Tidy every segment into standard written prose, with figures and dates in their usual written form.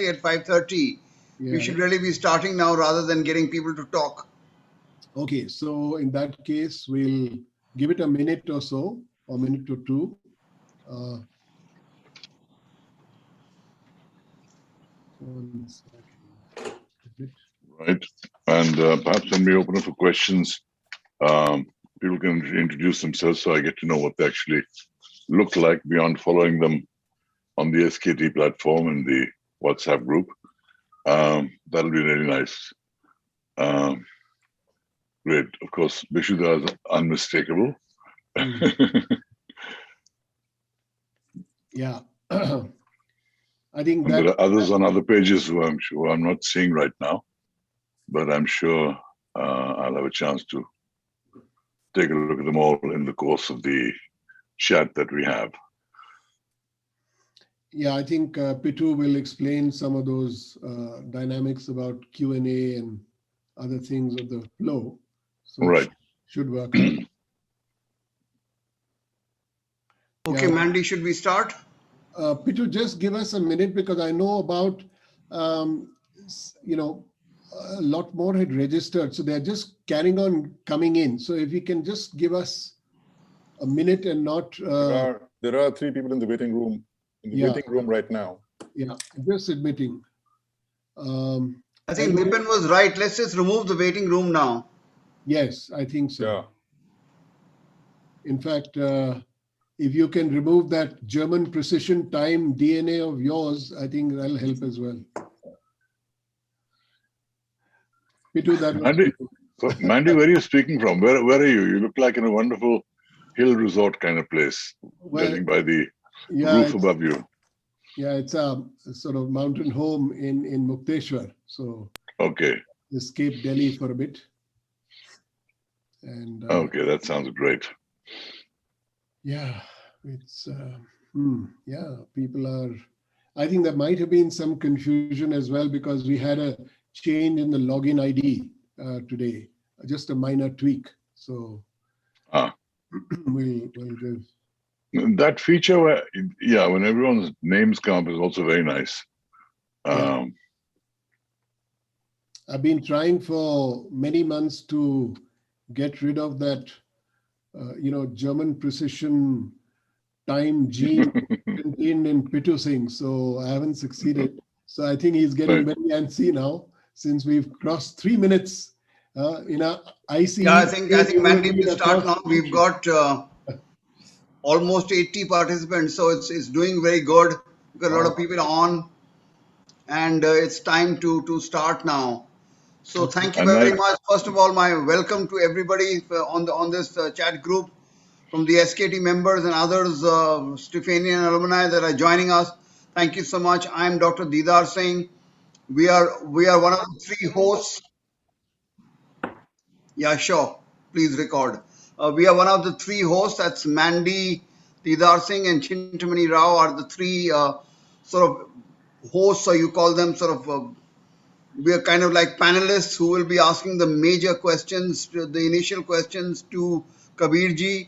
at 5:30. We should really be starting now rather than getting people to talk. Okay, so in that case, we'll give it a minute or so, or minute or two. One second. Right, and perhaps when we open up for questions, people can introduce themselves so I get to know what they actually look like beyond following them on the SKT platform and the WhatsApp group. That'll be really nice. Great. Of course, Vishuddha is unmistakable. Yeah. I think that there are others on other pages who I'm not seeing right now, but I'm sure I'll have a chance to take a look at them all in the course of the chat that we have. Yeah, I think Pitu will explain some of those dynamics about Q&A and other things of the flow. So right. Should work out. Okay, yeah. Mandy, should we start? Pitu, just give us a minute because I know about, a lot more had registered. So they're just carrying on coming in. So if you can just give us a minute and not... There are 3 people in the waiting room. Waiting room right now. Yeah, just admitting. I think Nipin was right. Let's just remove the waiting room now. Yes, I think so. Yeah. In fact, if you can remove that German precision time DNA of yours, I think that'll help as well. Pitu, that Mandy, where are you speaking from? Where are you? You look like in a wonderful hill resort kind of place, judging by the roof above you. Yeah, it's a sort of mountain home in Mukteshwar. So okay, escape Delhi for a bit. And okay, that sounds great. Yeah, it's people are. I think there might have been some confusion as well because we had a change in the login ID today, just a minor tweak. So we'll give. That feature, when everyone's names come up is also very nice. I've been trying for many months to get rid of that, German precision time gene contained in Pitu Singh. So I haven't succeeded. So I think he's getting very antsy now since we've crossed 3 minutes in a IC. Yeah, I think Mandy will start now. We've got almost 80 participants, so it's doing very good. We've got a lot of people on, and it's time to start now. So thank you very much. First of all, my welcome to everybody on this chat group, from the SKT members and others, Stephanian alumni that are joining us. Thank you so much. I'm Dr. Didar Singh. We are one of the 3 hosts. Yeah, sure. Please record. We are one of the 3 hosts. That's Mandy, Didar Singh, and Chintamani Rao are the 3 sort of hosts, or you call them sort of. We are kind of like panelists who will be asking the major questions, the initial questions to Kabirji,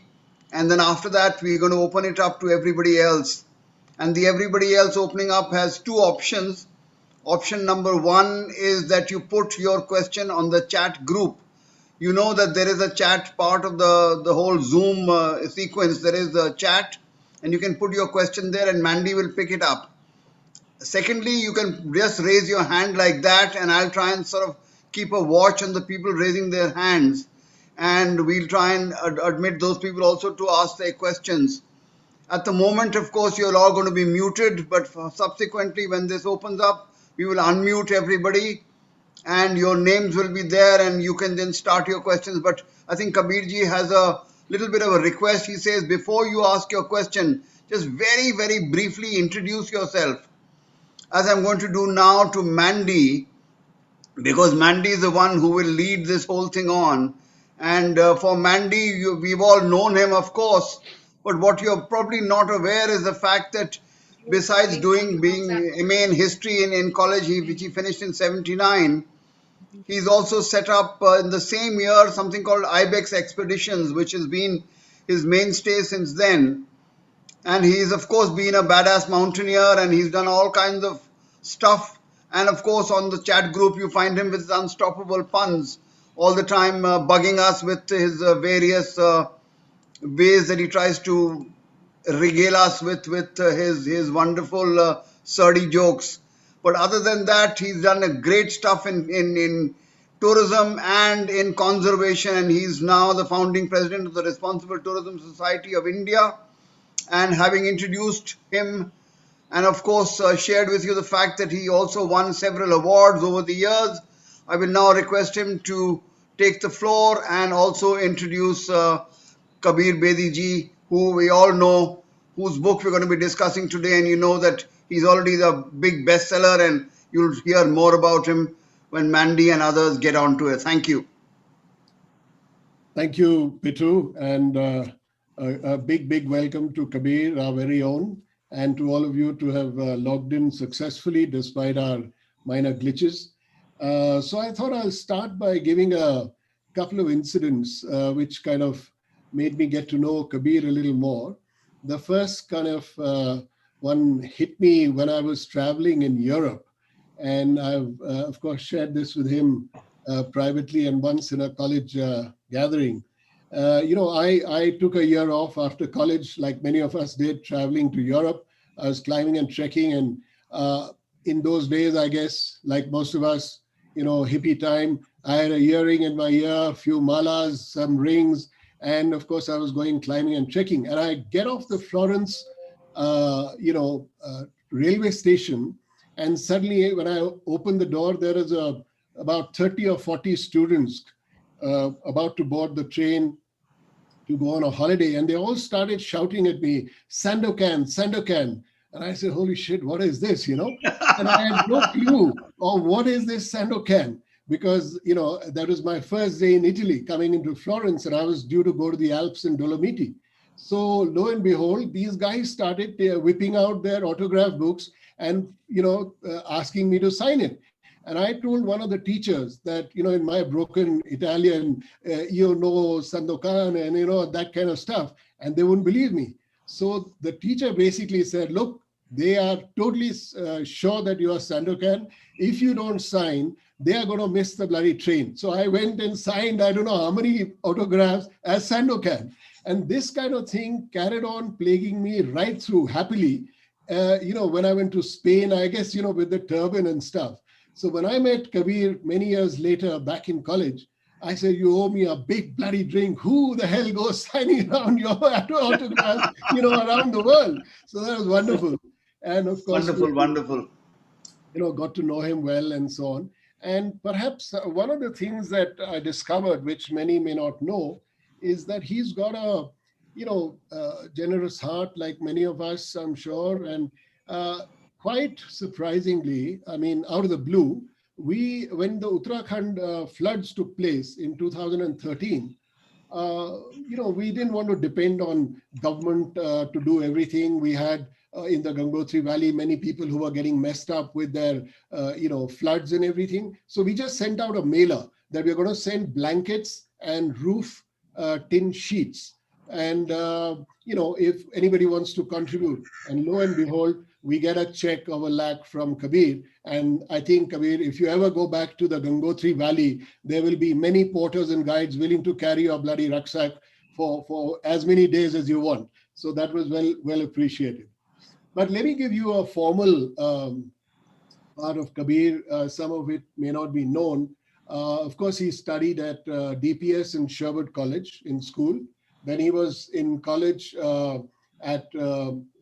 and then after that we're going to open it up to everybody else. And the everybody else opening up has 2 options. Option number 1 is that you put your question on the chat group. You know that there is a chat part of the whole Zoom sequence. There is a chat, and you can put your question there and Mandy will pick it up. Secondly, you can just raise your hand like that, and I'll try and sort of keep a watch on the people raising their hands, and we'll try and admit those people also to ask their questions. At the moment, of course, you're all going to be muted, but subsequently when this opens up, we will unmute everybody and your names will be there and you can then start your questions. But I think Kabirji has a little bit of a request. He says, before you ask your question, just very, very briefly introduce yourself, as I'm going to do now to Mandy, because Mandy is the one who will lead this whole thing on. And for Mandy, we've all known him, of course, but what you're probably not aware is the fact that besides being MA in history in college, which he finished in 79, he's also set up in the same year something called Ibex Expeditions, which has been his mainstay since then. And he's, of course, been a badass mountaineer, and he's done all kinds of stuff And of course, on the chat group, you find him with his unstoppable puns all the time, bugging us with his various ways that he tries to regale us with his wonderful surdy jokes. But other than that, he's done a great stuff in tourism and in conservation, and he's now the founding president of the Responsible Tourism Society of India. And having introduced him and of course shared with you the fact that he also won several awards over the years, I will now request him to take the floor and also introduce Kabir Bedi ji, who we all know, whose book we're going to be discussing today, and you know that he's already the big bestseller, and you'll hear more about him when Mandy and others get onto it. Thank you. Thank you, Pitu, and a big welcome to Kabir, our very own, and to all of you to have logged in successfully despite our minor glitches. So I thought I'll start by giving a couple of incidents which kind of made me get to know Kabir a little more. The first kind of one hit me when I was traveling in Europe, and I've of course shared this with him privately and once in a college gathering. I took a year off after college, like many of us did, traveling to Europe. I was climbing and trekking, and in those days, I guess, like most of us, hippie time, I had a earring in my ear, a few malas, some rings, and of course, I was going climbing and trekking. And I get off the Florence, railway station, and suddenly, when I open the door, there is about 30 or 40 students about to board the train to go on a holiday, and they all started shouting at me, Sandokan, Sandokan. And I said, holy shit, what is this, And I had no clue of what is this Sandokan, because, that was my first day in Italy, coming into Florence, and I was due to go to the Alps and Dolomiti. So lo and behold, these guys started whipping out their autograph books and, asking me to sign it. And I told one of the teachers that, in my broken Italian, Sandokan, and, that kind of stuff, and they wouldn't believe me. So the teacher basically said, look, they are totally sure that you are Sandokan. If you don't sign, they are going to miss the bloody train. So I went and signed, I don't know how many autographs as Sandokan. And this kind of thing carried on plaguing me right through happily. When I went to Spain, I guess, with the turban and stuff. So when I met Kabir many years later back in college, I said, you owe me a big bloody drink. Who the hell goes signing around your autographs, around the world? So that was wonderful. And of course, Wonderful. Got to know him well and so on. And perhaps one of the things that I discovered, which many may not know, is that he's got a, generous heart like many of us, I'm sure. And quite surprisingly, I mean, out of the blue, when the Uttarakhand floods took place in 2013, we didn't want to depend on government to do everything. We had in the Gangotri Valley many people who were getting messed up with their, floods and everything. So we just sent out a mailer that we're going to send blankets and roof tin sheets. And, if anybody wants to contribute, and lo and behold, we get a check of 1 lakh from Kabir. And I think, Kabir, if you ever go back to the Gangotri Valley, there will be many porters and guides willing to carry your bloody rucksack for as many days as you want. So that was well appreciated. But let me give you a formal part of Kabir. Some of it may not be known. Of course, he studied at DPS in Sherwood College in school. Then he was in college at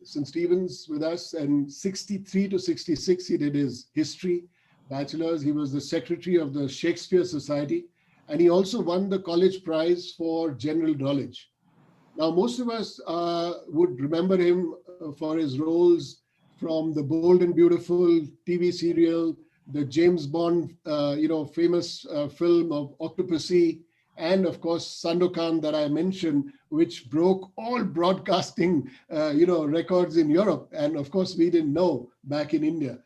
St. Stephen's with us, and 63 to 66, he did his history bachelor's. He was the secretary of the Shakespeare Society, and he also won the college prize for general knowledge. Now, most of us would remember him for his roles from the Bold and Beautiful TV serial, the James Bond, famous film of Octopussy, and of course, Sandokan that I mentioned, which broke all broadcasting, records in Europe. And of course, we didn't know back in India.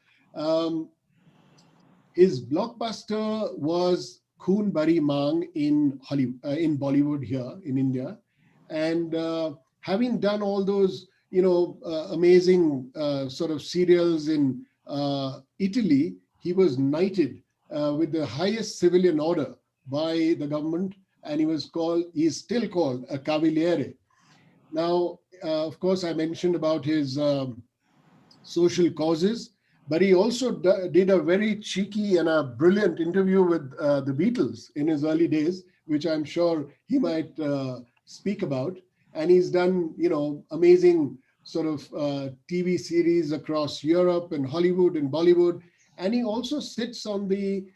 His blockbuster was Khoon Bari Mang in Hollywood, in Bollywood here in India. And having done all those, amazing sort of serials in Italy, he was knighted with the highest civilian order by the government, and he's still called a Cavaliere. Now, of course, I mentioned about his social causes, but he also did a very cheeky and a brilliant interview with the Beatles in his early days, which I'm sure he might speak about. And he's done, amazing sort of TV series across Europe and Hollywood and Bollywood. And he also sits on the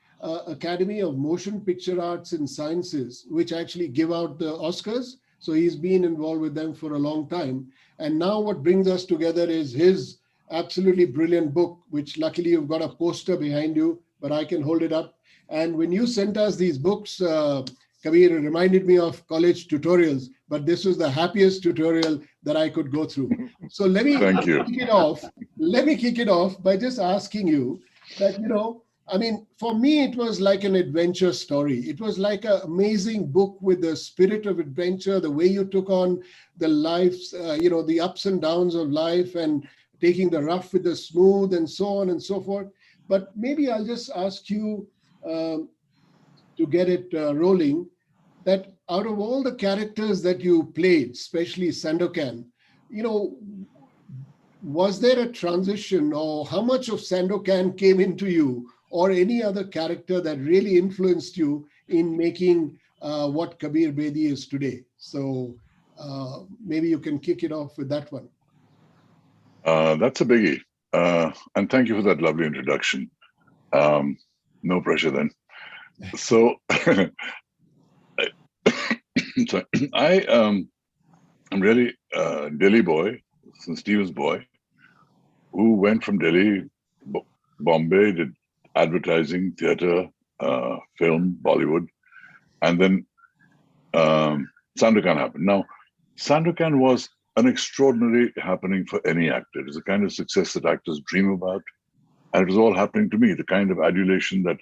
Academy of Motion Picture Arts and Sciences, which actually give out the Oscars. So he's been involved with them for a long time. And now what brings us together is his absolutely brilliant book, which luckily you've got a poster behind you, but I can hold it up. And when you sent us these books, Kabir, it reminded me of college tutorials, but this was the happiest tutorial that I could go through. So let me Thank you. kick it off. Let me kick it off by just asking you that, for me, it was like an adventure story. It was like an amazing book with the spirit of adventure, the way you took on the lives, the ups and downs of life, and taking the rough with the smooth and so on and so forth. But maybe I'll just ask you to get it rolling, that out of all the characters that you played, especially Sandokan, was there a transition, or how much of Sandokan came into you, or any other character that really influenced you in making what Kabir Bedi is today? So maybe you can kick it off with that one. That's a biggie. And thank you for that lovely introduction. No pressure then. So, sorry. I'm really a Delhi boy, St. Stephen's boy, who went from Delhi, Bombay, did advertising, theater, film, Bollywood, and then Sandokan happened. Now, Sandokan was an extraordinary happening for any actor. It is the kind of success that actors dream about. And it was all happening to me. The kind of adulation that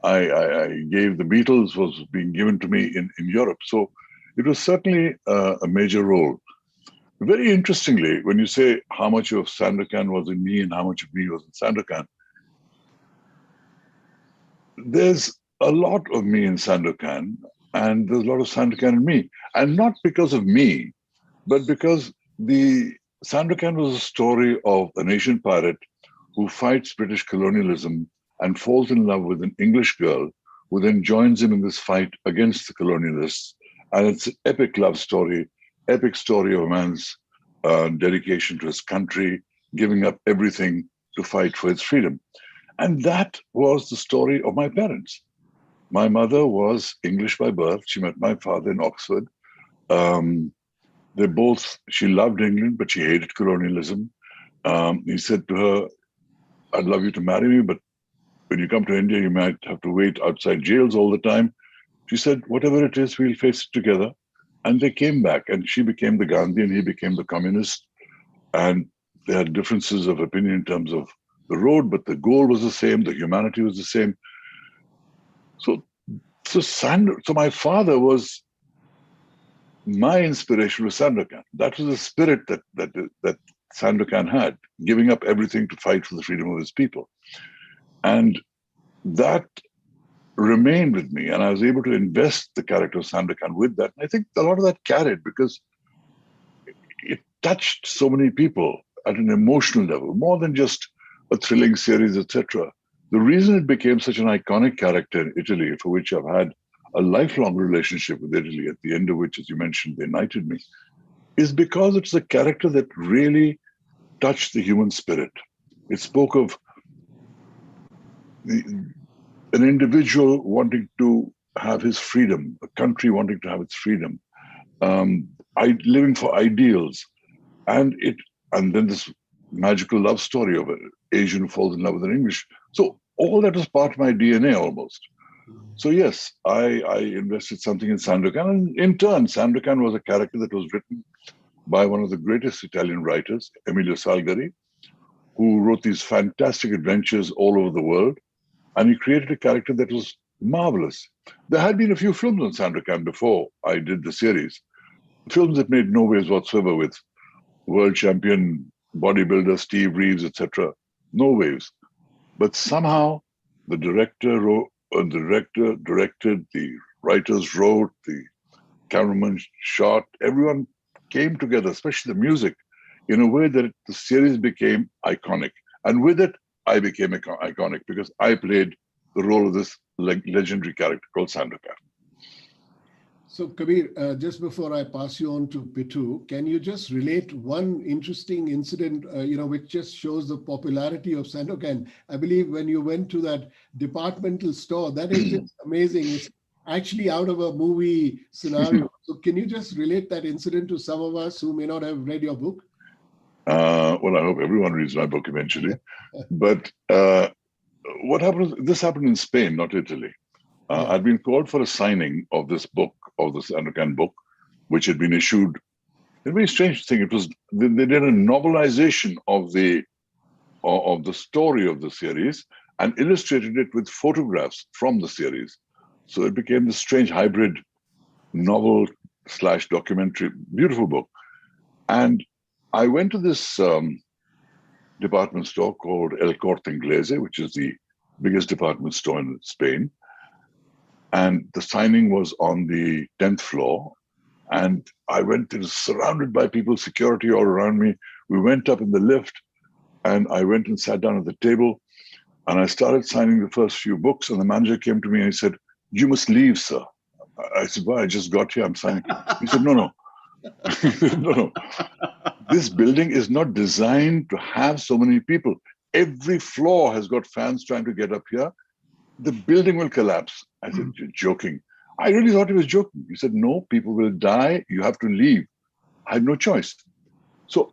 I gave the Beatles was being given to me in Europe. So it was certainly a major role. Very interestingly, when you say how much of Sandokan was in me and how much of me was in Sandokan, there's a lot of me in Sandokan, and there's a lot of Sandokan in me. And not because of me, but because the Sandokan was a story of an Asian pirate who fights British colonialism and falls in love with an English girl who then joins him in this fight against the colonialists. And it's an epic love story, epic story of a man's dedication to his country, giving up everything to fight for its freedom. And that was the story of my parents. My mother was English by birth. She met my father in Oxford. She loved England, but she hated colonialism. He said to her, I'd love you to marry me, but when you come to India, you might have to wait outside jails all the time. She said, whatever it is, we'll face it together. And they came back, and she became the Gandhi and he became the communist. And they had differences of opinion in terms of the road, but the goal was the same, the humanity was the same. So my father was my inspiration was Sandokan. That was the spirit that Sandokan had, giving up everything to fight for the freedom of his people. And that remained with me, and I was able to invest the character of Sandokan with that. And I think a lot of that carried because it touched so many people at an emotional level, more than just a thrilling series, etc. The reason it became such an iconic character in Italy, for which I've had a lifelong relationship with Italy, at the end of which, as you mentioned, they knighted me, is because it's a character that really touched the human spirit. It spoke of an individual wanting to have his freedom, a country wanting to have its freedom, living for ideals, and then this magical love story of an Asian who falls in love with an English. So all that was part of my DNA almost. So yes, I invested something in Sandokan, and in turn, Sandokan was a character that was written by one of the greatest Italian writers, Emilio Salgari, who wrote these fantastic adventures all over the world, and he created a character that was marvelous. There had been a few films on Sandokan before I did the series, films that made no waves whatsoever with world champion bodybuilder Steve Reeves, etc. No waves. But somehow the director directed, the writers wrote, the cameraman shot, everyone came together, especially the music, in a way that the series became iconic. And with it, I became iconic because I played the role of this legendary character called Sandokan. So, Kabir, just before I pass you on to Pitu, can you just relate one interesting incident, which just shows the popularity of Sandokan? I believe when you went to that departmental store, that is just amazing. It's actually out of a movie scenario. So, can you just relate that incident to some of us who may not have read your book? Well, I hope everyone reads my book eventually. But what happened? This happened in Spain, not Italy. I'd been called for a signing of this book, of this Sandokan book, which had been issued. A very strange thing. It was they did a novelization of the story of the series and illustrated it with photographs from the series. So it became this strange hybrid novel / documentary, beautiful book. And I went to this department store called El Corte Inglese, which is the biggest department store in Spain. And the signing was on the 10th floor. And I went, it was surrounded by people, security all around me. We went up in the lift and I went and sat down at the table and I started signing the first few books. And the manager came to me and he said, "You must leave, sir." I said, "Why? I just got here, I'm signing." He said, "No. No. This building is not designed to have so many people. Every floor has got fans trying to get up here. The building will collapse." I said, "You're joking." I really thought he was joking. He said, "No, people will die. You have to leave." I had no choice. So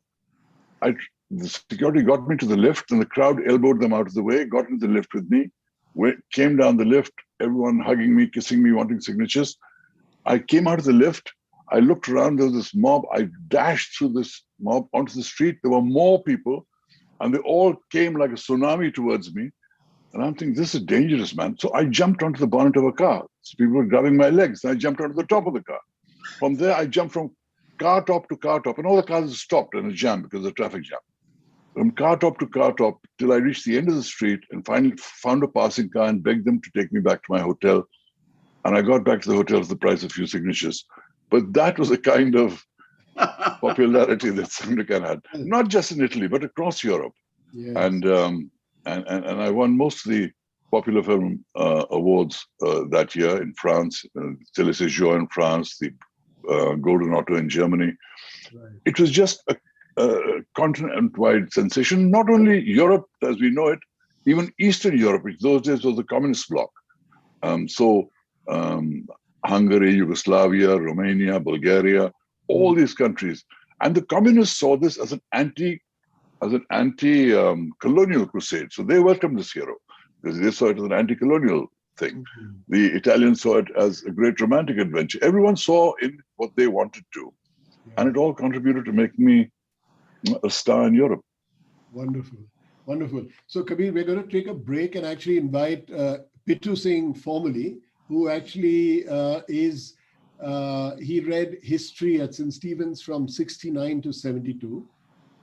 the security got me to the lift and the crowd elbowed them out of the way, got into the lift with me, came down the lift, everyone hugging me, kissing me, wanting signatures. I came out of the lift. I looked around, there was this mob. I dashed through this mob onto the street. There were more people and they all came like a tsunami towards me. And I'm thinking, this is dangerous, man. So I jumped onto the bonnet of a car. So people were grabbing my legs. And I jumped onto the top of the car. From there, I jumped from car top to car top. And all the cars stopped in a jam because of the traffic jam. From car top to car top till I reached the end of the street and finally found a passing car and begged them to take me back to my hotel. And I got back to the hotel for the price of a few signatures. But that was a kind of popularity that Sandokan had, not just in Italy, but across Europe. Yes. And I won most of the popular film awards that year in France, Télé Séjour in France, the Golden Otto in Germany. Right. It was just a continent-wide sensation, not only Europe as we know it, even Eastern Europe, which those days was the communist bloc. Hungary, Yugoslavia, Romania, Bulgaria, all these countries. And the communists saw this as an anti-colonial crusade. So they welcomed this hero because they saw it as an anti-colonial thing. Mm-hmm. The Italians saw it as a great romantic adventure. Everyone saw in what they wanted to. Yeah. And it all contributed to make me a star in Europe. Wonderful. Wonderful. So Kabir, we're going to take a break and actually invite Pitu Singh formally, who actually he read history at St. Stephen's from 69 to 72.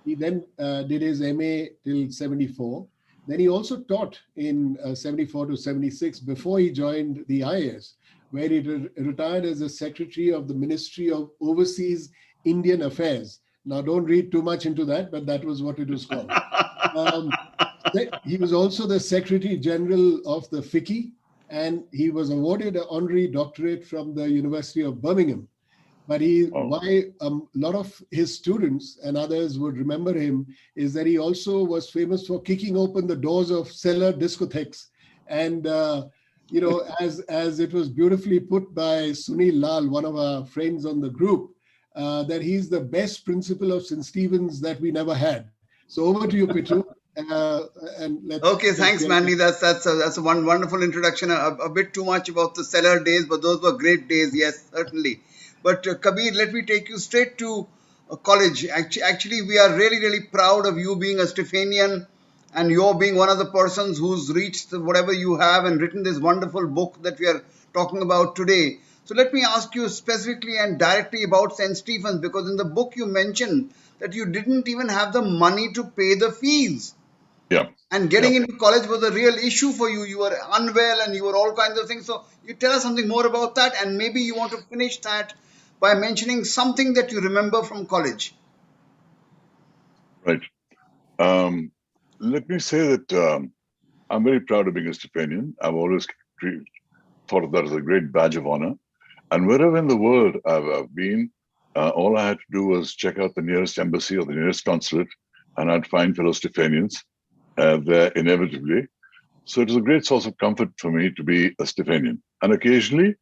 He then did his MA till 74. Then he also taught in 74 to 76 before he joined the IAS, where he retired as the Secretary of the Ministry of Overseas Indian Affairs. Now, don't read too much into that, but that was what it was called. He was also the Secretary General of the FICCI, and he was awarded an honorary doctorate from the University of Birmingham. But why a lot of his students and others would remember him is that he also was famous for kicking open the doors of cellar discotheques. And, as it was beautifully put by Sunil Lal, one of our friends on the group, that he's the best principal of St. Stephen's that we never had. So over to you, Pitu. Okay, thanks, Mandy. That's a wonderful introduction. A bit too much about the cellar days, but those were great days. Yes, certainly. But Kabir, let me take you straight to college. Actually, we are really, really proud of you being a Stephanian and you're being one of the persons who's reached whatever you have and written this wonderful book that we are talking about today. So let me ask you specifically and directly about St. Stephen's, because in the book you mentioned that you didn't even have the money to pay the fees. Yeah. And getting into college was a real issue for you. You were unwell and you were all kinds of things. So you tell us something more about that, and maybe you want to finish that by mentioning something that you remember from college. Right. Let me say that I'm very proud of being a Stephanian. I've always thought of that as a great badge of honor. And wherever in the world I've been, all I had to do was check out the nearest embassy or the nearest consulate, and I'd find fellow Stephanians there inevitably. So it was a great source of comfort for me to be a Stephanian. And occasionally,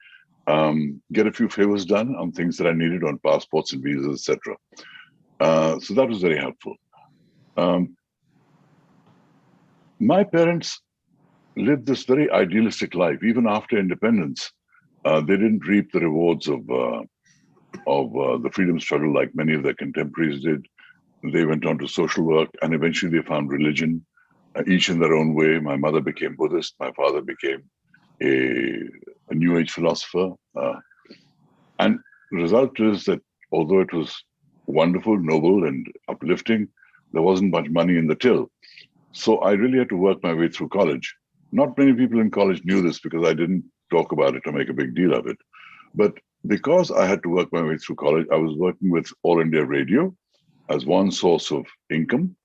get a few favors done on things that I needed on passports and visas, etc. So that was very helpful. My parents lived this very idealistic life. Even after independence, they didn't reap the rewards of the freedom struggle like many of their contemporaries did. They went on to social work, and eventually they found religion, each in their own way. My mother became Buddhist. My father became a New Age philosopher. And the result is that although it was wonderful, noble, and uplifting, there wasn't much money in the till. So I really had to work my way through college. Not many people in college knew this because I didn't talk about it or make a big deal of it. But because I had to work my way through college, I was working with All India Radio as one source of income,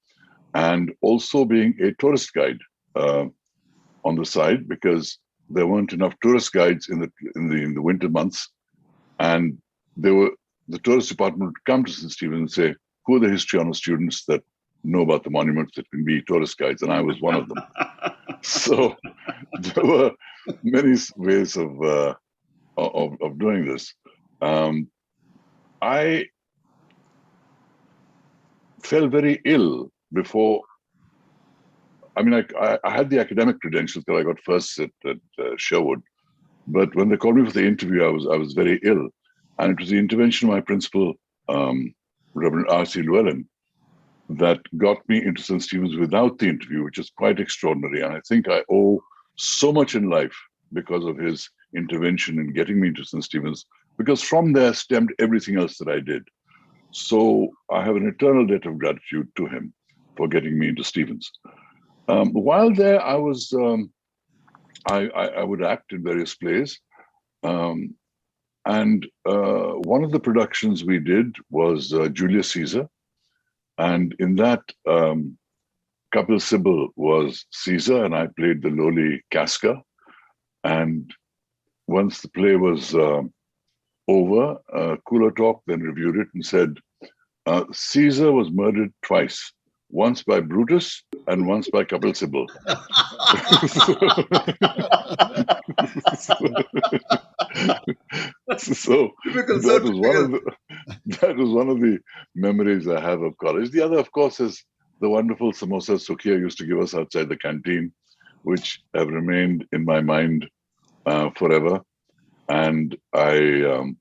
and also being a tourist guide on the side, because there weren't enough tourist guides in the winter months, and the tourist department would come to St. Stephen and say, "Who are the history honor students that know about the monuments that can be tourist guides?" And I was one of them. So there were many ways of doing this. I fell very ill before. I mean, I had the academic credentials because I got first at Sherwood, but when they called me for the interview, I was very ill, and it was the intervention of my principal, Reverend R.C. Llewellyn, that got me into St. Stephen's without the interview, which is quite extraordinary. And I think I owe so much in life because of his intervention in getting me into St. Stephen's, because from there stemmed everything else that I did. So I have an eternal debt of gratitude to him for getting me into Stephen's. While there, I was I would act in various plays, and one of the productions we did was Julius Caesar, and in that, Kapil Sibal was Caesar, and I played the lowly Casca. And once the play was over, Cooler Talk then reviewed it and said, Caesar was murdered twice, once by Brutus and once by Kapil Sibal. So that was one of the memories I have of college. The other, of course, is the wonderful samosas Sukhiya used to give us outside the canteen, which have remained in my mind forever. And I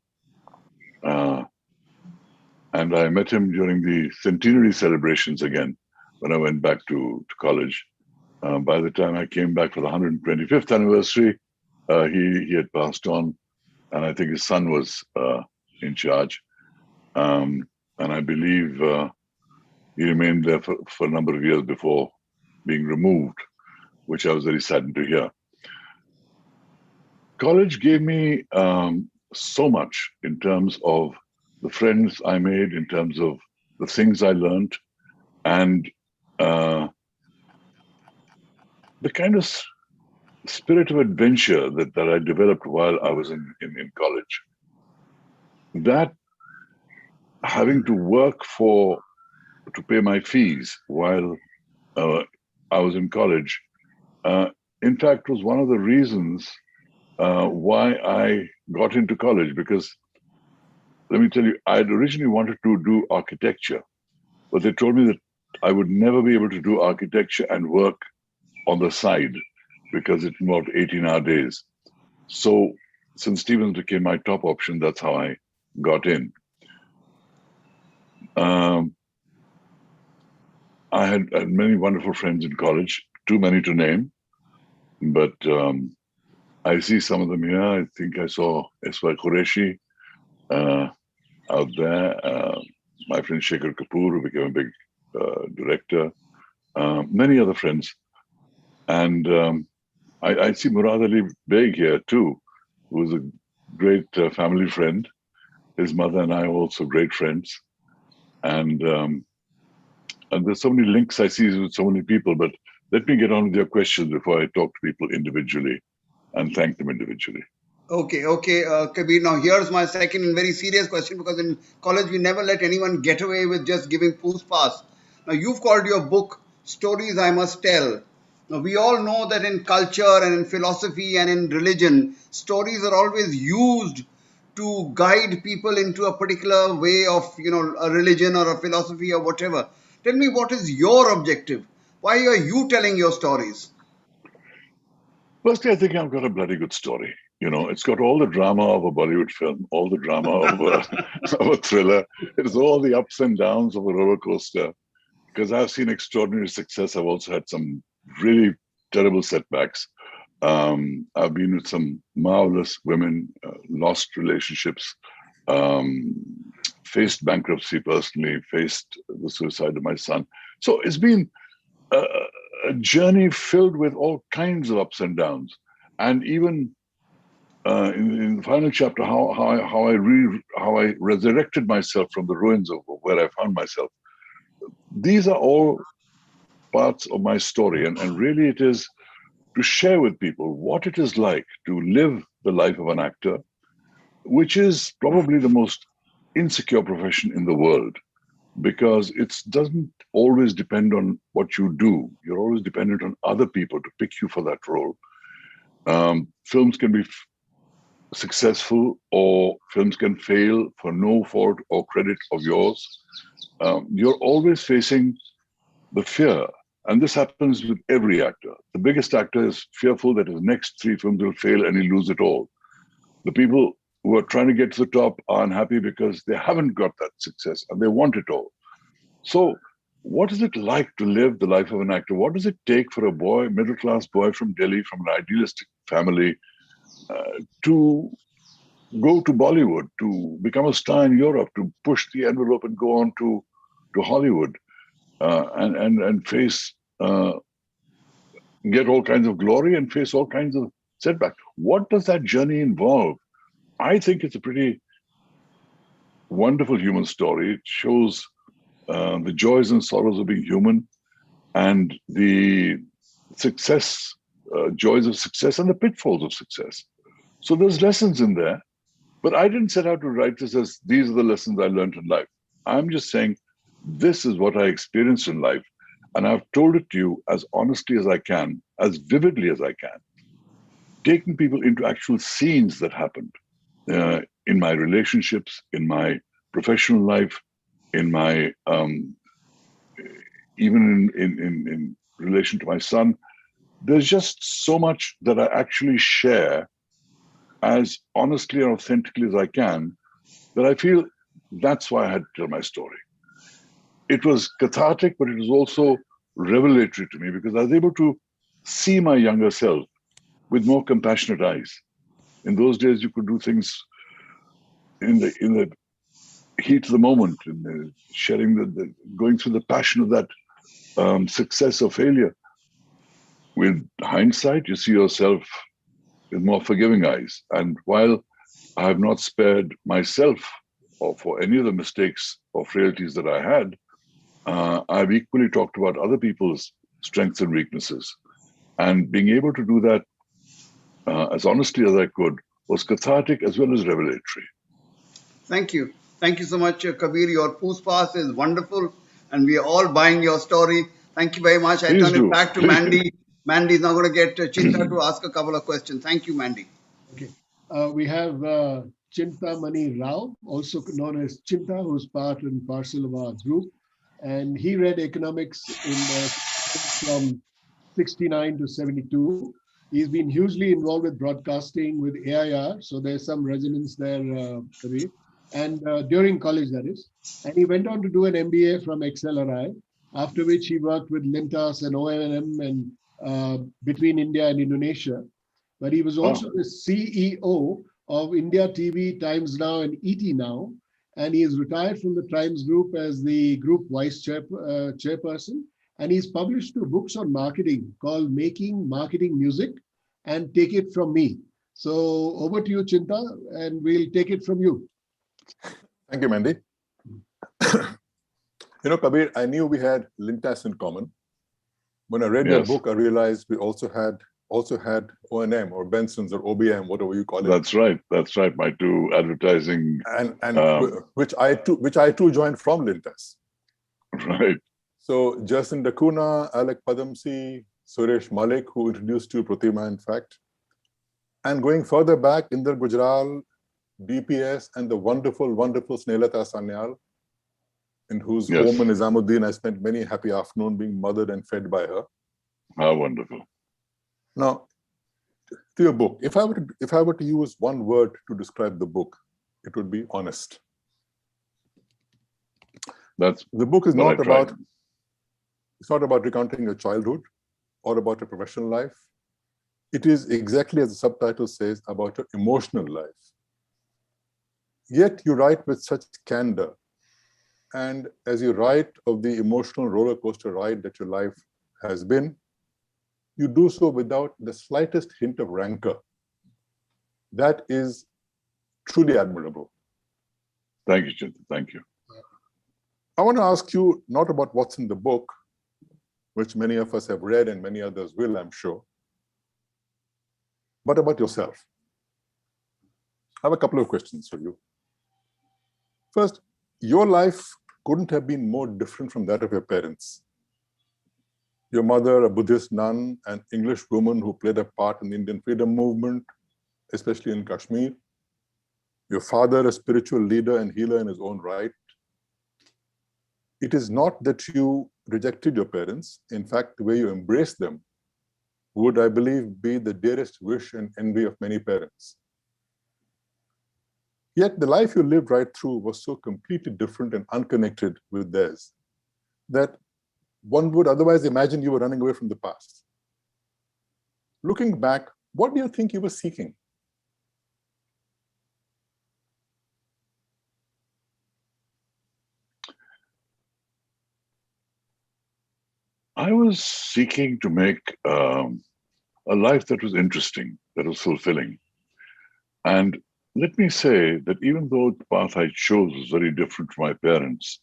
met him during the centenary celebrations again when I went back to college. By the time I came back for the 125th anniversary, he had passed on, and I think his son was in charge. And I believe he remained there for a number of years before being removed, which I was very saddened to hear. College gave me so much in terms of the friends I made, in terms of the things I learned, and the kind of spirit of adventure that I developed while I was in college. That having to work to pay my fees while I was in college, in fact, was one of the reasons why I got into college. Because let me tell you, I had originally wanted to do architecture, but they told me that I would never be able to do architecture and work on the side because it involved 18-hour days. So since Stevens became my top option, that's how I got in. I had many wonderful friends in college, too many to name, but I see some of them here. I think I saw S.Y. Qureshi out there, my friend Shekhar Kapoor, who became a big director, many other friends. And I see Murad Ali Beg here too, who's a great family friend. His mother and I are also great friends. And there's so many links I see with so many people, but let me get on with your questions before I talk to people individually and thank them individually. Okay, Kabir. Now here's my second and very serious question, because in college we never let anyone get away with just giving poos pass. Now you've called your book "Stories I Must Tell." Now we all know that in culture and in philosophy and in religion, stories are always used to guide people into a particular way of, a religion or a philosophy or whatever. Tell me, what is your objective? Why are you telling your stories? Firstly, I think I've got a bloody good story. It's got all the drama of a Bollywood film, all the drama of of a thriller. It's all the ups and downs of a roller coaster. Because I've seen extraordinary success, I've also had some really terrible setbacks. I've been with some marvelous women, lost relationships, um, faced bankruptcy personally, faced the suicide of my son. So it's been a, a journey filled with all kinds of ups and downs. And even in the final chapter, how I resurrected myself from the ruins of where I found myself. These are all parts of my story, and really it is to share with people what it is like to live the life of an actor, which is probably the most insecure profession in the world, because it doesn't always depend on what you do. You're always dependent on other people to pick you for that role. Films can be successful, or films can fail for no fault or credit of yours. You're always facing the fear. And this happens with every actor. The biggest actor is fearful that his next 3 films will fail and he'll lose it all. The people who are trying to get to the top are unhappy because they haven't got that success and they want it all. So, what is it like to live the life of an actor? What does it take for a boy, middle-class boy from Delhi, from an idealistic family, to go to Bollywood, to become a star in Europe, to push the envelope and go on to Hollywood? And face get all kinds of glory and face all kinds of setbacks. What does that journey involve? I think it's a pretty wonderful human story. It shows the joys and sorrows of being human, and the success, joys of success, and the pitfalls of success. So there's lessons in there, but I didn't set out to write this as these are the lessons I learned in life. I'm just saying this is what I experienced in life. And I've told it to you as honestly as I can, as vividly as I can, taking people into actual scenes that happened in my relationships, in my professional life, in my even in relation to my son. There's just so much that I actually share as honestly and authentically as I can, that I feel that's why I had to tell my story. It was cathartic, but it was also revelatory to me, because I was able to see my younger self with more compassionate eyes. In those days, you could do things in the heat of the moment, in the sharing the going through the passion of that success or failure. With hindsight, you see yourself with more forgiving eyes. And while I have not spared myself or for any of the mistakes or frailties that I had, I've equally talked about other people's strengths and weaknesses. And being able to do that as honestly as I could was cathartic as well as revelatory. Thank you. Thank you so much, Kabir. Your Poos Pass is wonderful, and we are all buying your story. Thank you very much. I Please turn it do. back to Mandy. Mandy is now going to get Chinta to ask a couple of questions. Thank you, Mandy. Okay. We have Chintamani Rao, also known as Chinta, who's part and parcel of our group. And he read economics from 69 to 72. He's been hugely involved with broadcasting, with AIR. So there's some resonance there, Kabir. And during college, that is. And he went on to do an MBA from I.L.A, after which he worked with Lintas and OMM and between India and Indonesia. But he was also the CEO of India TV, Times Now, and ET Now. And he is retired from the Times Group as the group vice chairperson. and he's published 2 books on marketing called Making Marketing Music and Take It From Me. So over to you, Chinta, and we'll take it from you. Thank you, Mandy. Kabir, I knew we had Lintas in common. When I read your book, I realized we also had O&M or Benson's or OBM, whatever you call it. That's right. That's right. My 2 advertising, which I too joined from Lintas. Right. So Jason Dacuna, Alec Padamsi, Suresh Malik, who introduced you, Pratima, in fact. And going further back, Inder Gujral, DPS, and the wonderful, wonderful Snehata Sanyal, in whose home in Nizamuddin I spent many happy afternoons being mothered and fed by her. How wonderful. Now, to your book, if I were to use one word to describe the book, it would be honest. The book is not about, it's not about recounting your childhood or about your professional life. It is exactly as the subtitle says, about your emotional life. Yet you write with such candor. And as you write of the emotional roller coaster ride that your life has been, you do so without the slightest hint of rancor. That is truly admirable. Thank you, Chinta. Thank you. I want to ask you not about what's in the book, which many of us have read and many others will, I'm sure, but about yourself. I have a couple of questions for you. First, your life couldn't have been more different from that of your parents. Your mother, a Buddhist nun, an English woman who played a part in the Indian freedom movement, especially in Kashmir. Your father, a spiritual leader and healer in his own right. It is not that you rejected your parents. In fact, the way you embraced them would, I believe, be the dearest wish and envy of many parents. Yet the life you lived right through was so completely different and unconnected with theirs that one would otherwise imagine you were running away from the past. Looking back, what do you think you were seeking? I was seeking to make a life that was interesting, that was fulfilling. And let me say that even though the path I chose was very different from my parents,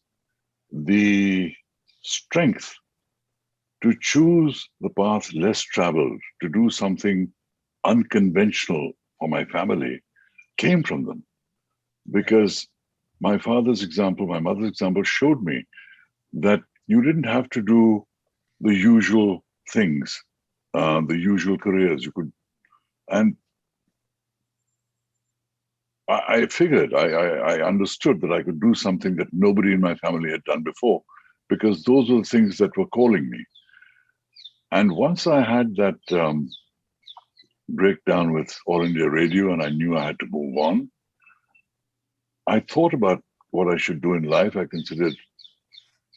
the strength to choose the path less traveled, to do something unconventional for my family, came from them. Because my father's example, my mother's example showed me that you didn't have to do the usual things, the usual careers. You could, and I figured, I understood that I could do something that nobody in my family had done before, because those were the things that were calling me. And once I had that breakdown with All India Radio and I knew I had to move on, I thought about what I should do in life. I considered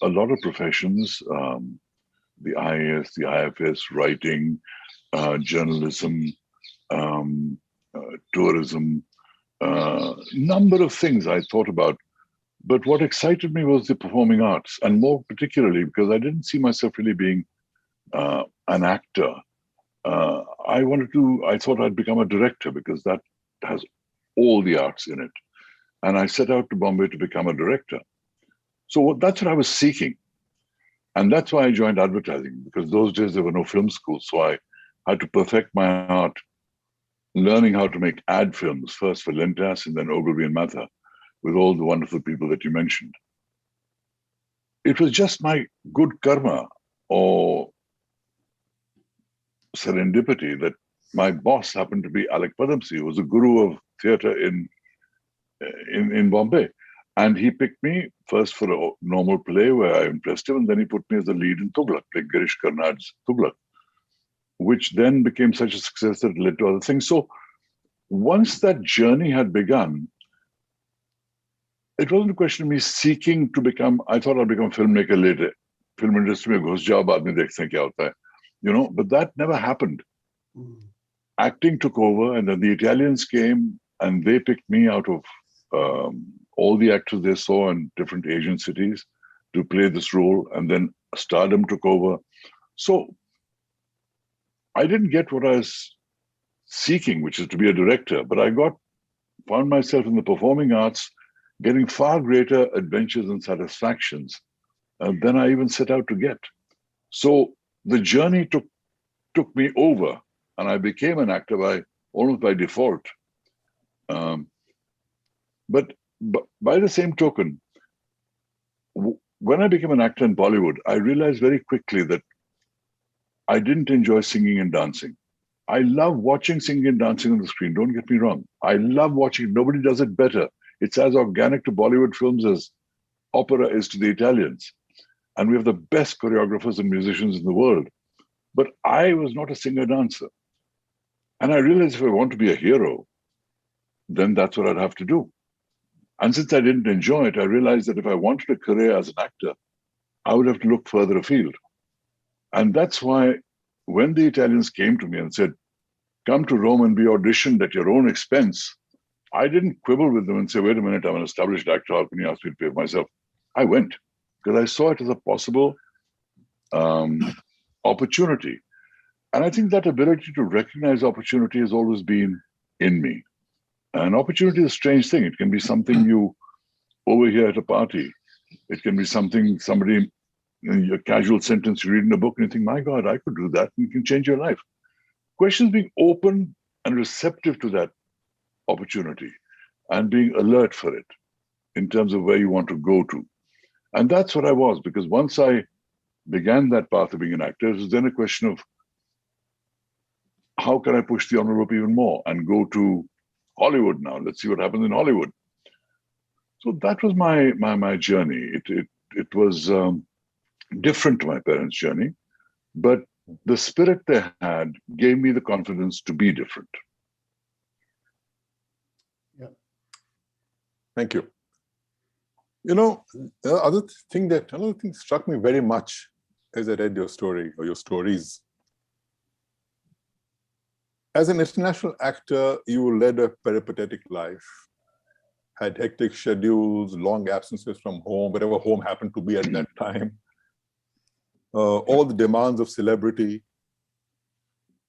a lot of professions, the IAS, the IFS, writing, journalism, tourism, number of things I thought about. But what excited me was the performing arts, and more particularly because I didn't see myself really being an actor. I thought I'd become a director because that has all the arts in it. And I set out to Bombay to become a director. So that's what I was seeking. And that's why I joined advertising, because those days there were no film schools. So I had to perfect my art, learning how to make ad films, first for Lintas and then Ogilvy and Mather, with all the wonderful people that you mentioned. It was just my good karma or serendipity that my boss happened to be Alec Padamsi, who was a guru of theatre in Bombay. And he picked me first for a normal play where I impressed him, and then he put me as the lead in Tughlaq, like Girish Karnad's Tughlaq, which then became such a success that it led to other things. So once that journey had begun, it wasn't a question of me seeking to become, I thought I'd become a filmmaker later. Film industry mein ghus jao, baad mein dekhte hain kya hota hai. You know, but that never happened. Acting took over, and then the Italians came and they picked me out of all the actors they saw in different Asian cities. to play this role, and then stardom took over. So I didn't get what I was seeking, which is to be a director, but I found myself in the performing arts getting far greater adventures and satisfactions than I even set out to get. So the journey took me over, and I became an actor almost by default. But by the same token, when I became an actor in Bollywood, I realized very quickly that I didn't enjoy singing and dancing. I love watching singing and dancing on the screen. Don't get me wrong. I love watching. Nobody does it better. It's as organic to Bollywood films as opera is to the Italians. And we have the best choreographers and musicians in the world. But I was not a singer-dancer. And I realized if I want to be a hero, then that's what I'd have to do. And since I didn't enjoy it, I realized that if I wanted a career as an actor, I would have to look further afield. And that's why when the Italians came to me and said, come to Rome and be auditioned at your own expense, I didn't quibble with them and say, wait a minute, I'm an established actor, how can you ask me to pay for myself? I went because I saw it as a possible opportunity. And I think that ability to recognize opportunity has always been in me. And opportunity is a strange thing. It can be something you overhear at a party. It can be something a casual sentence you read in a book and you think, my God, I could do that, and it can change your life. Question is being open and receptive to that opportunity and being alert for it in terms of where you want to go to. And that's what I was, because once I began that path of being an actor, it was then a question of how can I push the envelope even more and go to Hollywood now? Let's see what happens in Hollywood. So that was my journey. It was different to my parents' journey, but the spirit they had gave me the confidence to be different. Yeah. Thank you. You know, another thing struck me very much as I read your story or your stories. As an international actor, you led a peripatetic life, had hectic schedules, long absences from home, wherever home happened to be at that time, all the demands of celebrity.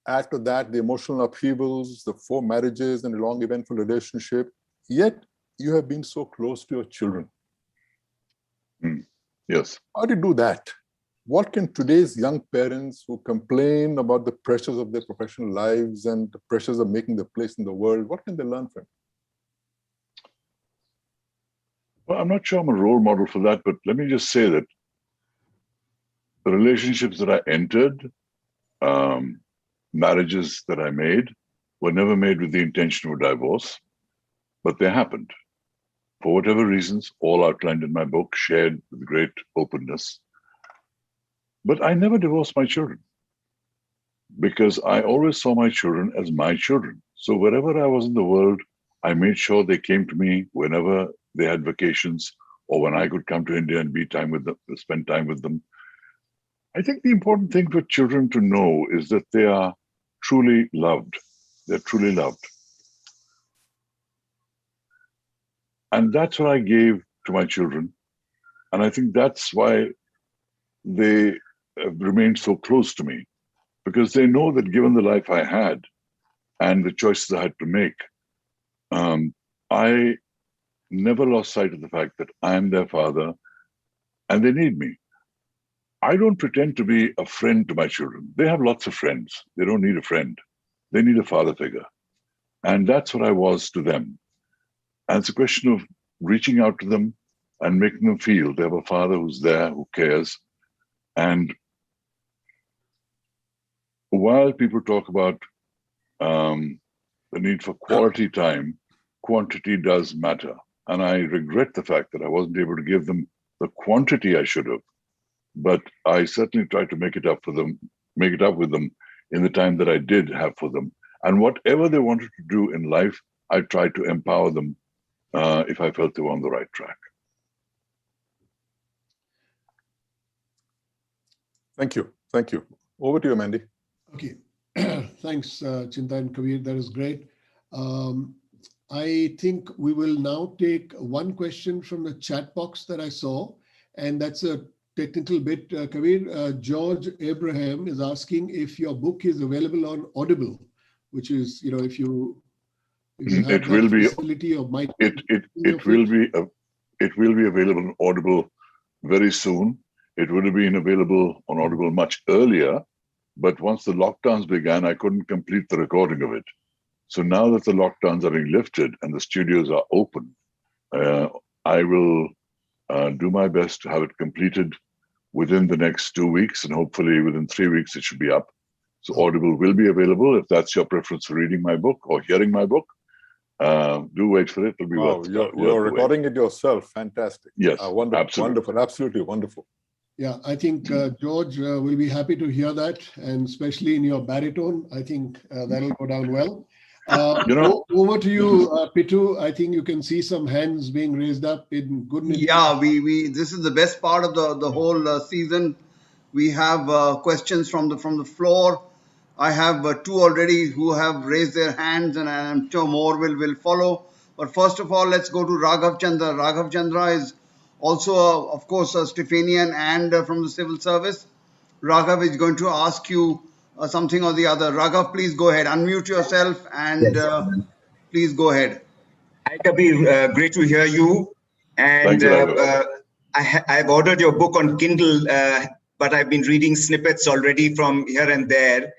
Add to that the emotional upheavals, the 4 marriages and a long eventful relationship, yet you have been so close to your children. Yes. How do you do that? What can today's young parents who complain about the pressures of their professional lives and the pressures of making their place in the world, what can they learn from? Well, I'm not sure I'm a role model for that, but let me just say that the relationships that I entered, marriages that I made, were never made with the intention of divorce, but they happened. For whatever reasons, all outlined in my book, shared with great openness. But I never divorced my children because I always saw my children as my children. So wherever I was in the world, I made sure they came to me whenever they had vacations or when I could come to India and spend time with them. I think the important thing for children to know is that they are truly loved. They're truly loved. And that's what I gave to my children. And I think that's why they have remained so close to me, because they know that given the life I had and the choices I had to make, I never lost sight of the fact that I am their father and they need me. I don't pretend to be a friend to my children. They have lots of friends. They don't need a friend. They need a father figure. And that's what I was to them. And it's a question of reaching out to them and making them feel they have a father who's there, who cares. And while people talk about the need for quality time, quantity does matter. And I regret the fact that I wasn't able to give them the quantity I should have. But I certainly tried to make it up with them in the time that I did have for them. And whatever they wanted to do in life, I tried to empower them if I felt they were on the right track. Thank you. Thank you. Over to you, Mandy. Okay. Thanks, Chinta and Kabir. That is great. I think we will now take one question from the chat box that I saw. And that's a technical bit. Kabir, George Abraham is asking if your book is available on Audible, which is, if you have It that will be. facility or might It will be. It will be available on Audible very soon. It would have been available on Audible much earlier, but once the lockdowns began, I couldn't complete the recording of it. So now that the lockdowns are being lifted and the studios are open, I will do my best to have it completed within the next 2 weeks, and hopefully within 3 weeks it should be up. So Audible will be available if that's your preference for reading my book or hearing my book. Do wait for it. It'll be Wow, you're recording it yourself. Fantastic. Yes, wonderful, absolutely. wonderful, absolutely wonderful. Yeah, I think George will be happy to hear that, and especially in your baritone, I think that'll go down well. Over to you, Pitu. I think you can see some hands being raised up in good. Yeah, we this is the best part of the whole season. We have questions from the floor. I have two already who have raised their hands, and I'm sure more will follow. But first of all, let's go to Raghav Chandra. Raghav Chandra is also, of course, a Stephanian and from the civil service. Raghav is going to ask you something or the other. Raghav, please go ahead. Unmute yourself and please go ahead. Hi, Kabir. Great to hear you. And Thank you, Raghav. I've ordered your book on Kindle, but I've been reading snippets already from here and there.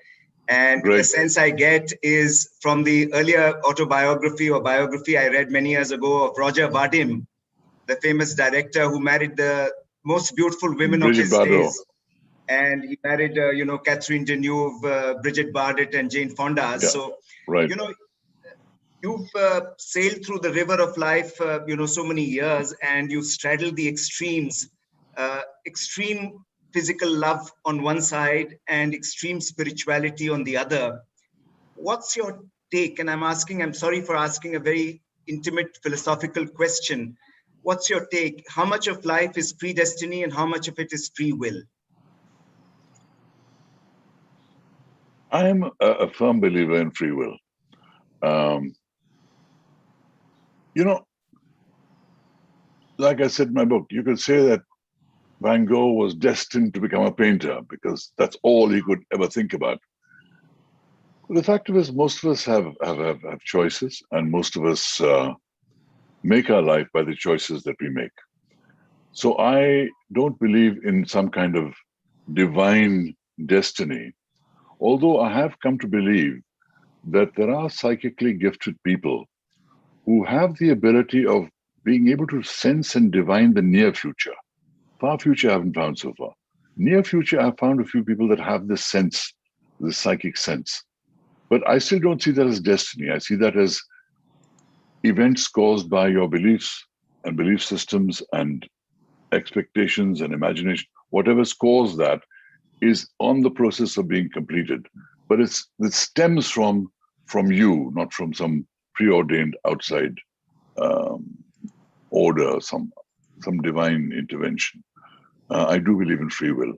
And Great. the sense I get is from the earlier autobiography or biography I read many years ago of Roger Vadim, the famous director who married the most beautiful women of his days. And he married, Catherine Deneuve, Bridget Bardot, and Jane Fonda. Yeah, so, right. You've sailed through the river of life, so many years, and you've straddled the extremes, extreme physical love on one side and extreme spirituality on the other. What's your take? And I'm sorry for asking a very intimate philosophical question. What's your take? How much of life is predestiny and how much of it is free will? I am a firm believer in free will. Like I said in my book, you could say that Van Gogh was destined to become a painter because that's all he could ever think about. But the fact of it is, most of us have choices, and most of us make our life by the choices that we make. So I don't believe in some kind of divine destiny, although I have come to believe that there are psychically gifted people who have the ability of being able to sense and divine the near future. Far future I haven't found so far. Near future, I've found a few people that have this sense, this psychic sense. But I still don't see that as destiny. I see that as events caused by your beliefs and belief systems and expectations and imagination. Whatever's caused that is on the process of being completed. But it stems from you, not from some preordained outside order, some divine intervention. I do believe in free will.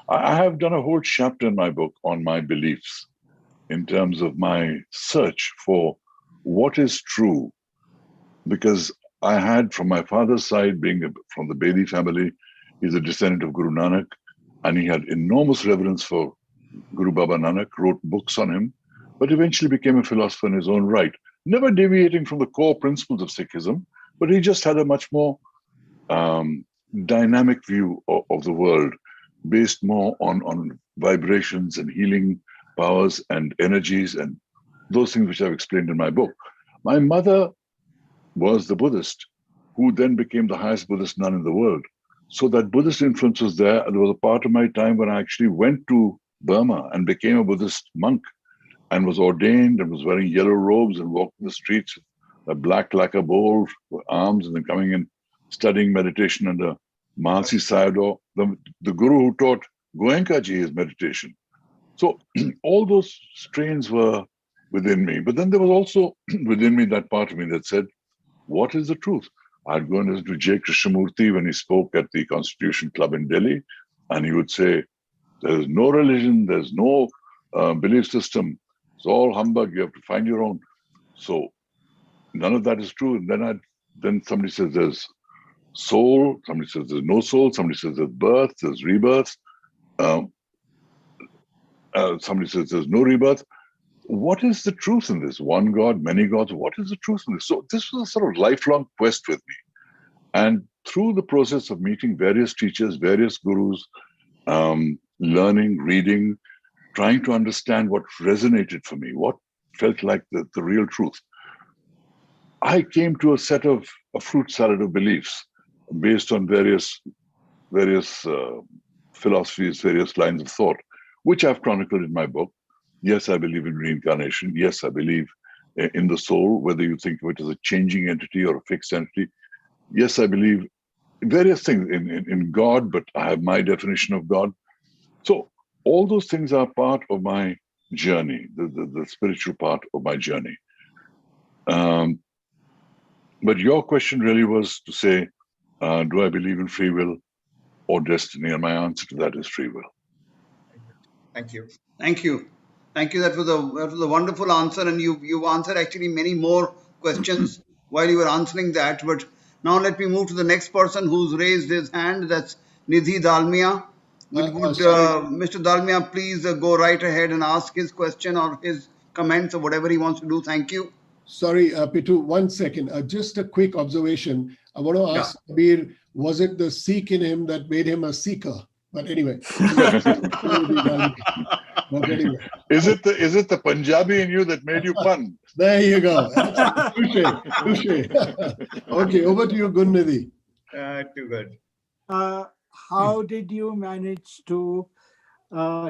I have done a whole chapter in my book on my beliefs in terms of my search for what is true, because I had, from my father's side, being from the Bedi family, he's a descendant of Guru Nanak, and he had enormous reverence for Guru Baba Nanak, wrote books on him, but eventually became a philosopher in his own right, never deviating from the core principles of Sikhism, but he just had a much more dynamic view of the world, based more on vibrations and healing powers and energies and those things which I've explained in my book. My mother was the Buddhist, who then became the highest Buddhist nun in the world. So that Buddhist influence was there. There was a part of my time when I actually went to Burma and became a Buddhist monk and was ordained and was wearing yellow robes and walked in the streets with a black lacquer bowl for arms, and then coming in studying meditation under Mahasi Sayadaw, the guru who taught Goenka-ji his meditation. So all those strains were within me. But then there was also within me that part of me that said, what is the truth? I'd go and listen to J. Krishnamurti when he spoke at the Constitution Club in Delhi, and he would say, there's no religion, there's no belief system. It's all humbug. You have to find your own. So none of that is true. And then somebody says there's soul. Somebody says there's no soul. Somebody says there's birth, there's rebirth. Um, somebody says there's no rebirth. What is the truth in this? One God, many gods. What is the truth in this? So this was a sort of lifelong quest with me. And through the process of meeting various teachers, various gurus, learning, reading, trying to understand what resonated for me, what felt like the real truth, I came to a set of a fruit salad of beliefs based on various philosophies, various lines of thought, which I've chronicled in my book. Yes, I believe in reincarnation. Yes, I believe in the soul, whether you think of it as a changing entity or a fixed entity. Yes, I believe various things in God, but I have my definition of God. So all those things are part of my journey, the spiritual part of my journey. But your question really was to say, do I believe in free will or destiny? And my answer to that is free will. Thank you. Thank you. Thank you. That was a wonderful answer, and you answered actually many more questions while you were answering that. But now let me move to the next person who's raised his hand. That's Nidhi Dalmia. Would Mr. Dalmia please go right ahead and ask his question or his comments or whatever he wants to do? Thank you. Sorry, Pitu, 1 second. Just a quick observation. I want to ask Kabir, was it the Sikh in him that made him a seeker? But anyway. But anyway. Is it the Punjabi in you that made you pun? There you go. Touche. Okay, over to you, Gunnidhi. Too good. How did you manage to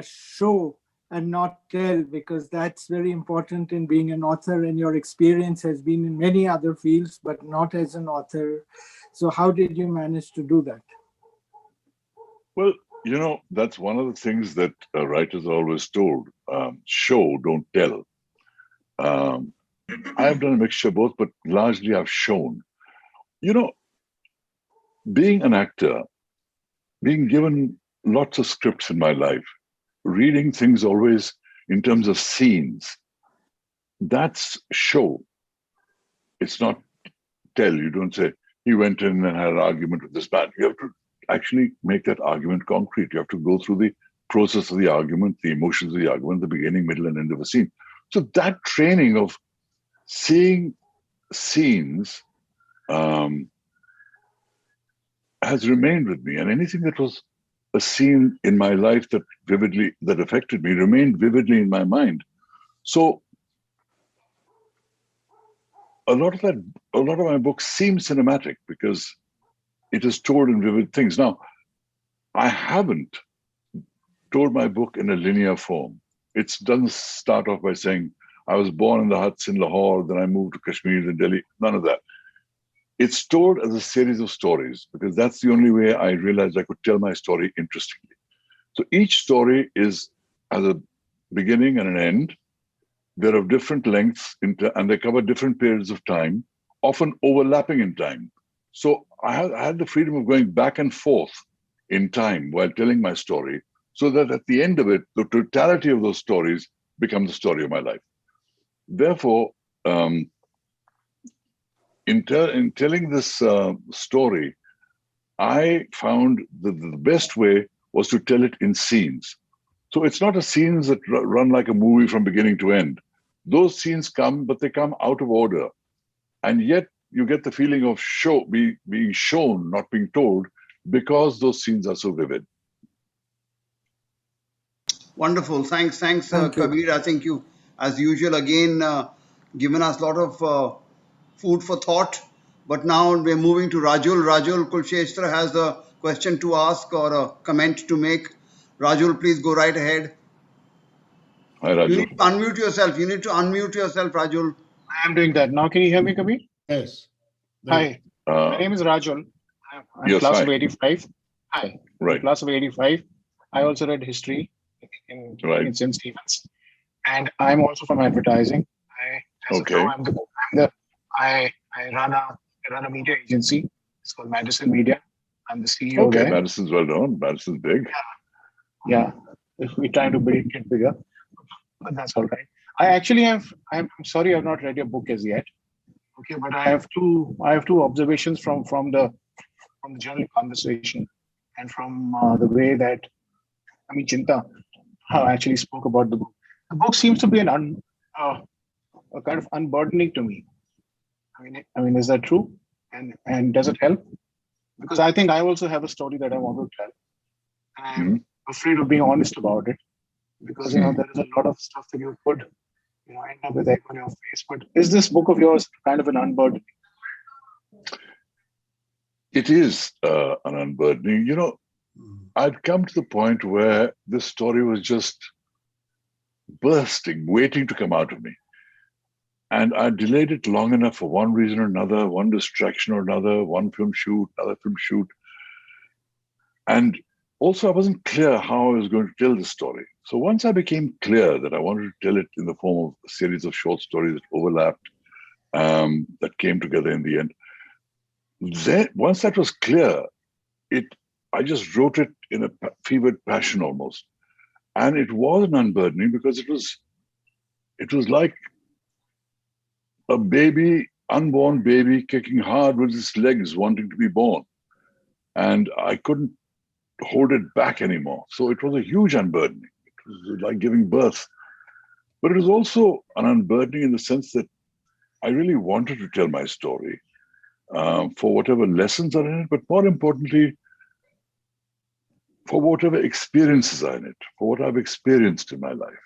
show and not tell? Because that's very important in being an author, and your experience has been in many other fields, but not as an author. So how did you manage to do that? Well, that's one of the things that writers are always told. Show, don't tell. I've done a mixture of both, but largely I've shown. Being an actor, being given lots of scripts in my life, reading things always in terms of scenes, that's show. It's not tell. You don't say, he went in and had an argument with this man. You have to actually make that argument concrete. You have to go through the process of the argument, the emotions of the argument, the beginning, middle, and end of a scene. So that training of seeing scenes has remained with me. And anything that was a scene in my life that affected me remained vividly in my mind. So a lot of my books seem cinematic because it is told in vivid things. Now, I haven't told my book in a linear form. It doesn't start off by saying, I was born in the huts in Lahore, then I moved to Kashmir, then Delhi, none of that. It's told as a series of stories because that's the only way I realized I could tell my story interestingly. So each story has a beginning and an end. They're of different lengths and they cover different periods of time, often overlapping in time. So I had the freedom of going back and forth in time while telling my story, so that at the end of it, the totality of those stories become the story of my life. Therefore, in telling this story, I found that the best way was to tell it in scenes. So it's not a scenes that run like a movie from beginning to end. Those scenes come, but they come out of order. And yet you get the feeling of being shown, not being told, because those scenes are so vivid. Wonderful. Thanks, Thank Kabir. you. I think you, as usual, again, given us a lot of food for thought. But now we're moving to Rajul. Rajul Kulshestra has a question to ask or a comment to make. Rajul, please go right ahead. Hi, Rajul. You need to unmute yourself. Rajul. I'm doing that. Now, can you hear me, Kabir? Yes. Hi, my name is Rajul. I'm yes, class hi. of 85. Hi. Right. Class of 85. I also read history in St. Stephen's. And I'm also from advertising. I run a media agency. It's called Madison Media. I'm the CEO there. Madison's well known. Madison's big. Yeah. We're trying to get bigger. But that's all right. I'm sorry I've not read your book as yet. Okay, but I have two observations from the the general conversation and from the way that, I mean, Chinta actually spoke about the book. The book seems to be a kind of unburdening to me. I mean, is that true? And does it help? Because I think I also have a story that I want to tell. I'm afraid of being honest about it because there is a lot of stuff that you could end up with egg on your face. But is this book of yours kind of an unburdening? It is an unburdening. I'd come to the point where this story was just bursting, waiting to come out of me. And I delayed it long enough for one reason or another, one distraction or another, one film shoot, another film shoot. And also, I wasn't clear how I was going to tell the story. So once I became clear that I wanted to tell it in the form of a series of short stories that overlapped, that came together in the end, then once that was clear, I just wrote it in a fevered passion almost. And it was an unburdening because it was like a baby, unborn baby, kicking hard with his legs, wanting to be born. And I couldn't hold it back anymore. So it was a huge unburdening. It was like giving birth. But it was also an unburdening in the sense that I really wanted to tell my story for whatever lessons are in it, but more importantly, for whatever experiences are in it, for what I've experienced in my life,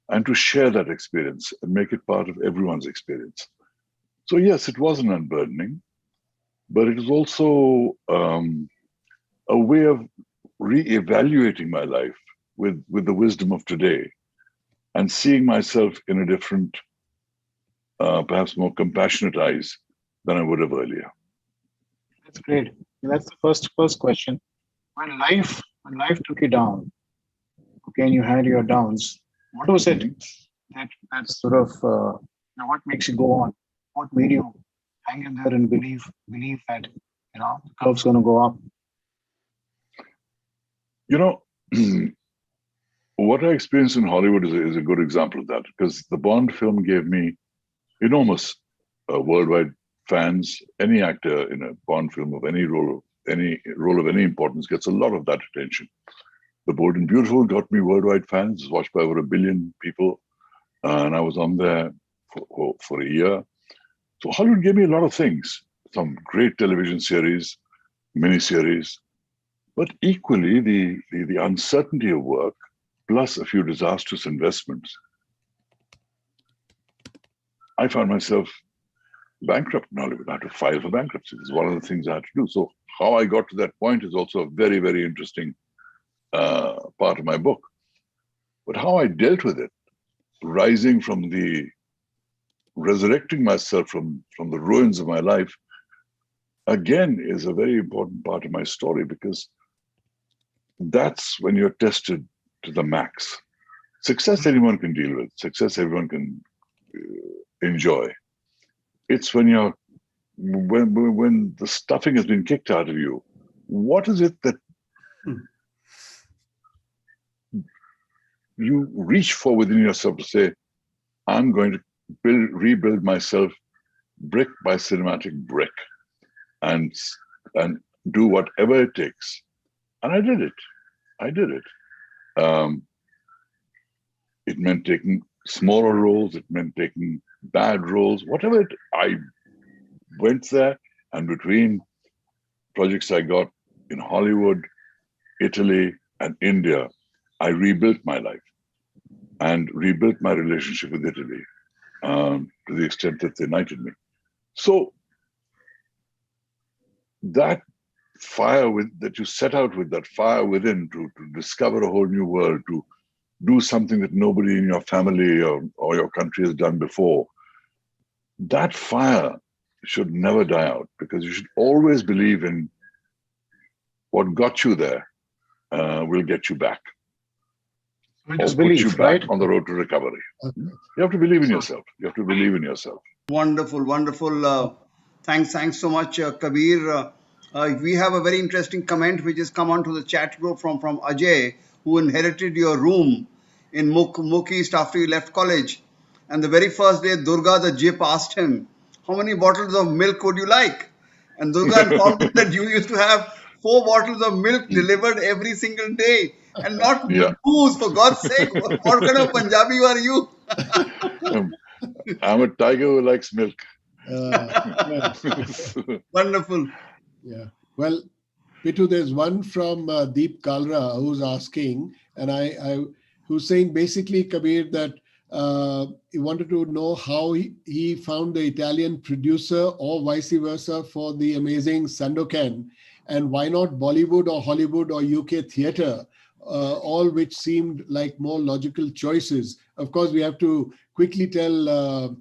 and to share that experience and make it part of everyone's experience. So yes, it was an unburdening, but it was also a way of re-evaluating my life with the wisdom of today and seeing myself in a different, perhaps more compassionate eyes than I would have earlier. That's great. That's the first question. When life took you down, okay, and you had your downs, what was it that sort of what makes you go on? What made you hang in there and believe that the curve's going to go up? What I experienced in Hollywood is a good example of that, because the Bond film gave me enormous worldwide fans. Any actor in a Bond film of any role of any importance gets a lot of that attention. The Bold and Beautiful got me worldwide fans. It was watched by over 1 billion people, and I was on there for a year. So Hollywood gave me a lot of things, some great television series, miniseries, but equally the uncertainty of work, plus a few disastrous investments. I found myself bankrupt in Hollywood. I had to file for bankruptcy. This is one of the things I had to do. So how I got to that point is also a very, very interesting part of my book. But how I dealt with it, resurrecting myself from the ruins of my life, again, is a very important part of my story, because that's when you're tested to the max. Success anyone can deal with. Success everyone can enjoy. It's when the stuffing has been kicked out of you. What is it that you reach for within yourself to say, I'm going to rebuild myself brick by cinematic brick and do whatever it takes. And I did it. It meant taking smaller roles. It meant taking bad roles, whatever I went there. And between projects I got in Hollywood, Italy, and India, I rebuilt my life and rebuilt my relationship with Italy to the extent that they knighted me. So that fire that you set out with, that fire within to discover a whole new world, to do something that nobody in your family or your country has done before, that fire should never die out, because you should always believe in what got you there will get you back. Just believe, put you back on the road to recovery. You have to believe in yourself. Wonderful. Thanks so much, Kabir. We have a very interesting comment which has come onto the chat group from Ajay, who inherited your room in Muk East after you left college. And the very first day, Durga the Jip asked him, how many bottles of milk would you like? And Durga informed me that you used to have 4 bottles of milk delivered every single day, and not Yeah. booze, for God's sake. What kind of Punjabi are you? I'm a tiger who likes milk. Yeah. Wonderful. Yeah. Well, Pitu, there's one from Deep Kalra who's asking, and who's saying basically, Kabir, that he wanted to know how he found the Italian producer or vice versa for the amazing Sandokan, and why not Bollywood or Hollywood or UK theatre, all which seemed like more logical choices. Of course, we have to quickly tell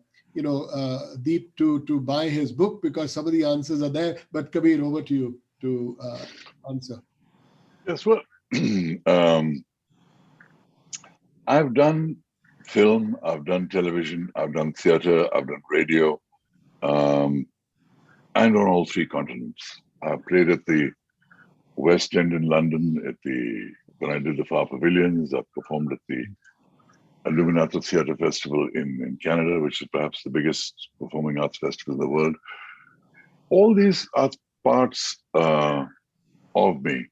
Deep to buy his book because some of the answers are there. But Kabir, over to you to answer. Yes, well, I've done film, I've done television, I've done theater, I've done radio, and on all 3 continents. I've played at the West End in London, when I did the Far Pavilions. I've performed at the Illuminato Theatre Festival in Canada, which is perhaps the biggest performing arts festival in the world. All these are parts of me.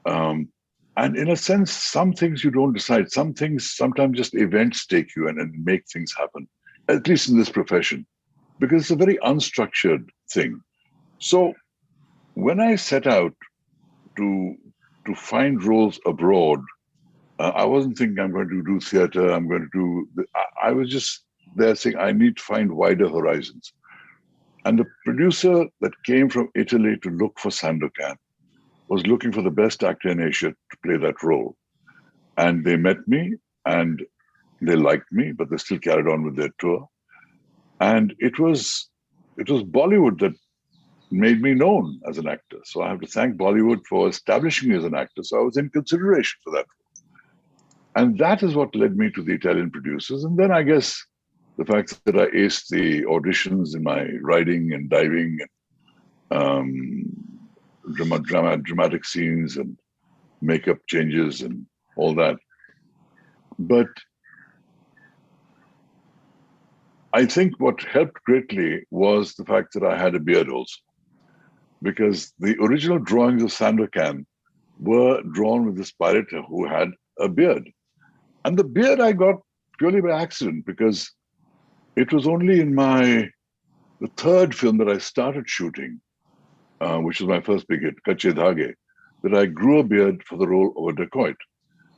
And in a sense, some things you don't decide. Some things, sometimes just events take you and make things happen, at least in this profession, because it's a very unstructured thing. So when I set out to find roles abroad, I wasn't thinking I'm going to do theater, I'm going to do, I was just there saying I need to find wider horizons. And the producer that came from Italy to look for Sandokan was looking for the best actor in Asia to play that role. And they met me and they liked me, but they still carried on with their tour. And it was Bollywood that made me known as an actor. So I have to thank Bollywood for establishing me as an actor. So I was in consideration for that. And that is what led me to the Italian producers. And then I guess the fact that I aced the auditions in my riding and diving and dramatic scenes and makeup changes and all that. But I think what helped greatly was the fact that I had a beard also, because the original drawings of Sandokan were drawn with this pirate who had a beard. And the beard I got purely by accident, because it was only in the 3rd film that I started shooting, which was my first big hit, Kache Dhage, that I grew a beard for the role of a dacoit.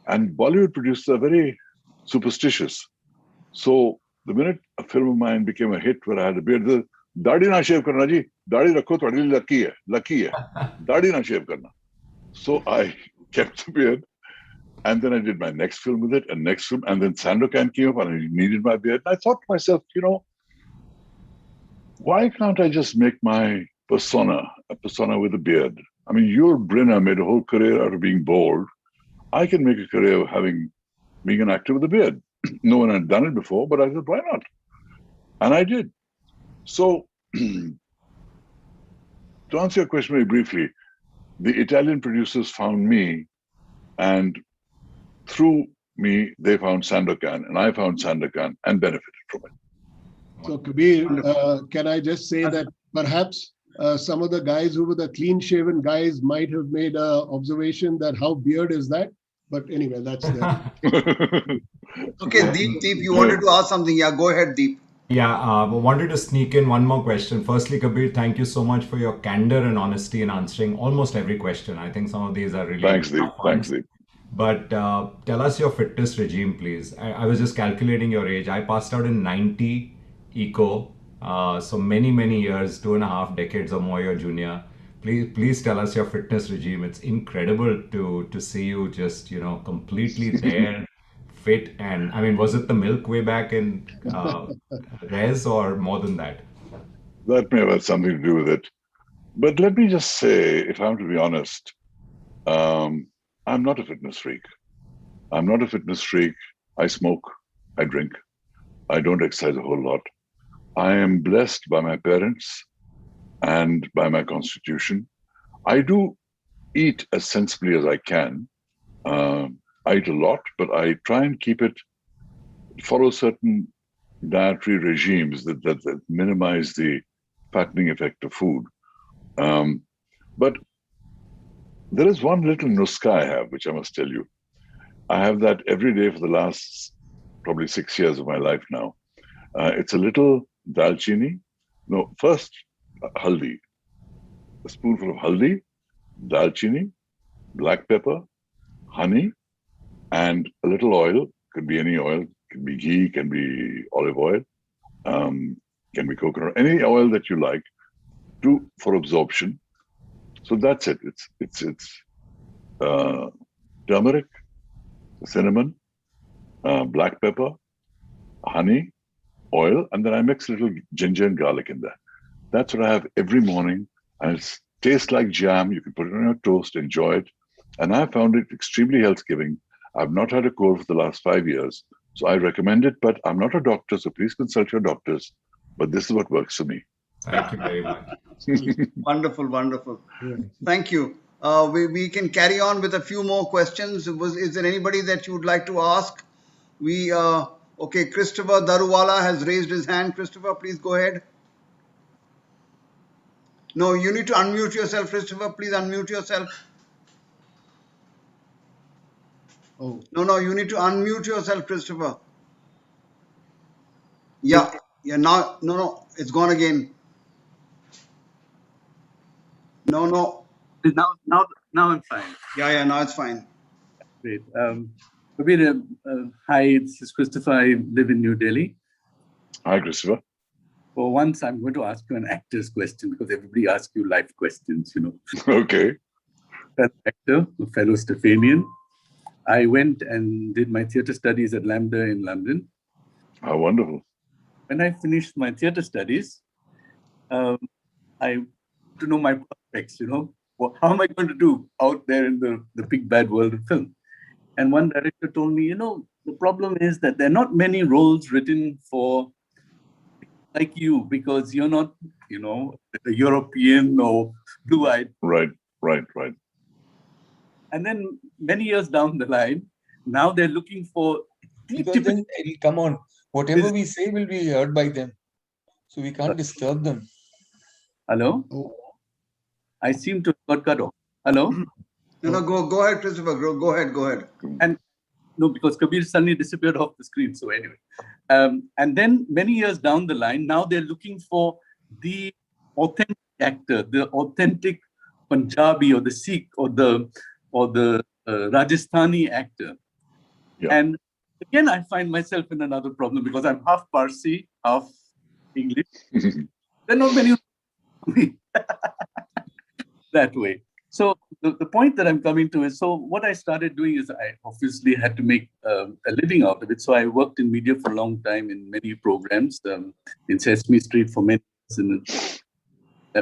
And Bollywood producers are very superstitious. So the minute a film of mine became a hit where I had a beard, the Dadi na shave karna ji, Dadi rakho todi lucky hai, Dadi na shave karna. So I kept the beard, and then I did my next film with it, and next film, and then Sandokan came up and I needed my beard. And I thought to myself, why can't I just make my persona a persona with a beard? I mean, Yul Brynner made a whole career out of being bald. I can make a career of being an actor with a beard. No one had done it before, but I said, why not? And I did. So, to answer your question very briefly, the Italian producers found me, and through me, they found Sandokan, and I found Sandokan and benefited from it. So, Kabir, can I just say that perhaps some of the guys who were the clean-shaven guys might have made an observation that how weird is that? But anyway, that's there. Okay, Deep, you wanted to ask something. Yeah, go ahead, Deep. Yeah, wanted to sneak in one more question. Firstly, Kabir, thank you so much for your candor and honesty in answering almost every question. I think some of these are really Thanks, Deep. tough Thanks, ones. Deep. But tell us your fitness regime, please. I was just calculating your age. I passed out in 90 eco, so many years, 2.5 decades or more your junior. Please tell us your fitness regime. It's incredible to see you just completely there, fit. And I mean, was it the milk way back in res or more than that? That may have had something to do with it. But let me just say, if I'm to be honest, I'm not a fitness freak. I'm not a fitness freak. I smoke, I drink, I don't exercise a whole lot. I am blessed by my parents and by my constitution. I do eat as sensibly as I can. I eat a lot, but I try and follow certain dietary regimes that minimize the fattening effect of food. But there is one little nuska I have, which I must tell you. I have that every day for the last probably 6 years of my life now. It's a little dalchini. No, first haldi. A spoonful of haldi, dalchini, black pepper, honey, and a little oil. Could be any oil. Can be ghee. Can be olive oil. Can be coconut. Any oil that you like. For absorption. So that's it. It's turmeric, cinnamon, black pepper, honey, oil, and then I mix a little ginger and garlic in there. That's what I have every morning, and it tastes like jam. You can put it on your toast, enjoy it, and I found it extremely health-giving. I've not had a cold for the last 5 years, so I recommend it. But I'm not a doctor, so please consult your doctors. But this is what works for me. Thank you very much. Wonderful, wonderful. Thank you. We can carry on with a few more questions. Is there anybody that you would like to ask? Okay, Christopher Daruwala has raised his hand. Christopher, please go ahead. No, you need to unmute yourself, Christopher. Please unmute yourself. Oh, No, you need to unmute yourself, Christopher. Yeah, now, no, it's gone again. No. Now I'm fine. Yeah, now it's fine. Great. Kabir, hi, this is Christopher. I live in New Delhi. Hi, Christopher. For once, I'm going to ask you an actor's question because everybody asks you life questions, you know. Okay. As an actor, a fellow Stephanian, I went and did my theatre studies at I.L.A. in London. How wonderful. When I finished my theatre studies, I to know my prospects, you know. How am I going to do out there in the big bad world of film? And one director told me, you know, the problem is that there are not many roles written for like you because you're not, you know, a European or blue-eyed. Right. And then many years down the line, now they're looking for. Because then, come on, whatever we say will be heard by them. So we can't disturb them. Hello? oh, I seem to have got cut off. Hello? No, go ahead, Christopher. Go ahead. And no, because Kabir suddenly disappeared off the screen. So anyway, and then many years down the line, now they're looking for the authentic actor, the authentic Punjabi or the Sikh or the Rajasthani actor. Yeah. And again, I find myself in another problem because I'm half Parsi, half English. There are not many that way. So the point that I'm coming to is, so what I started doing is I obviously had to make a living out of it. So I worked in media for a long time in many programs, in Sesame Street for many years.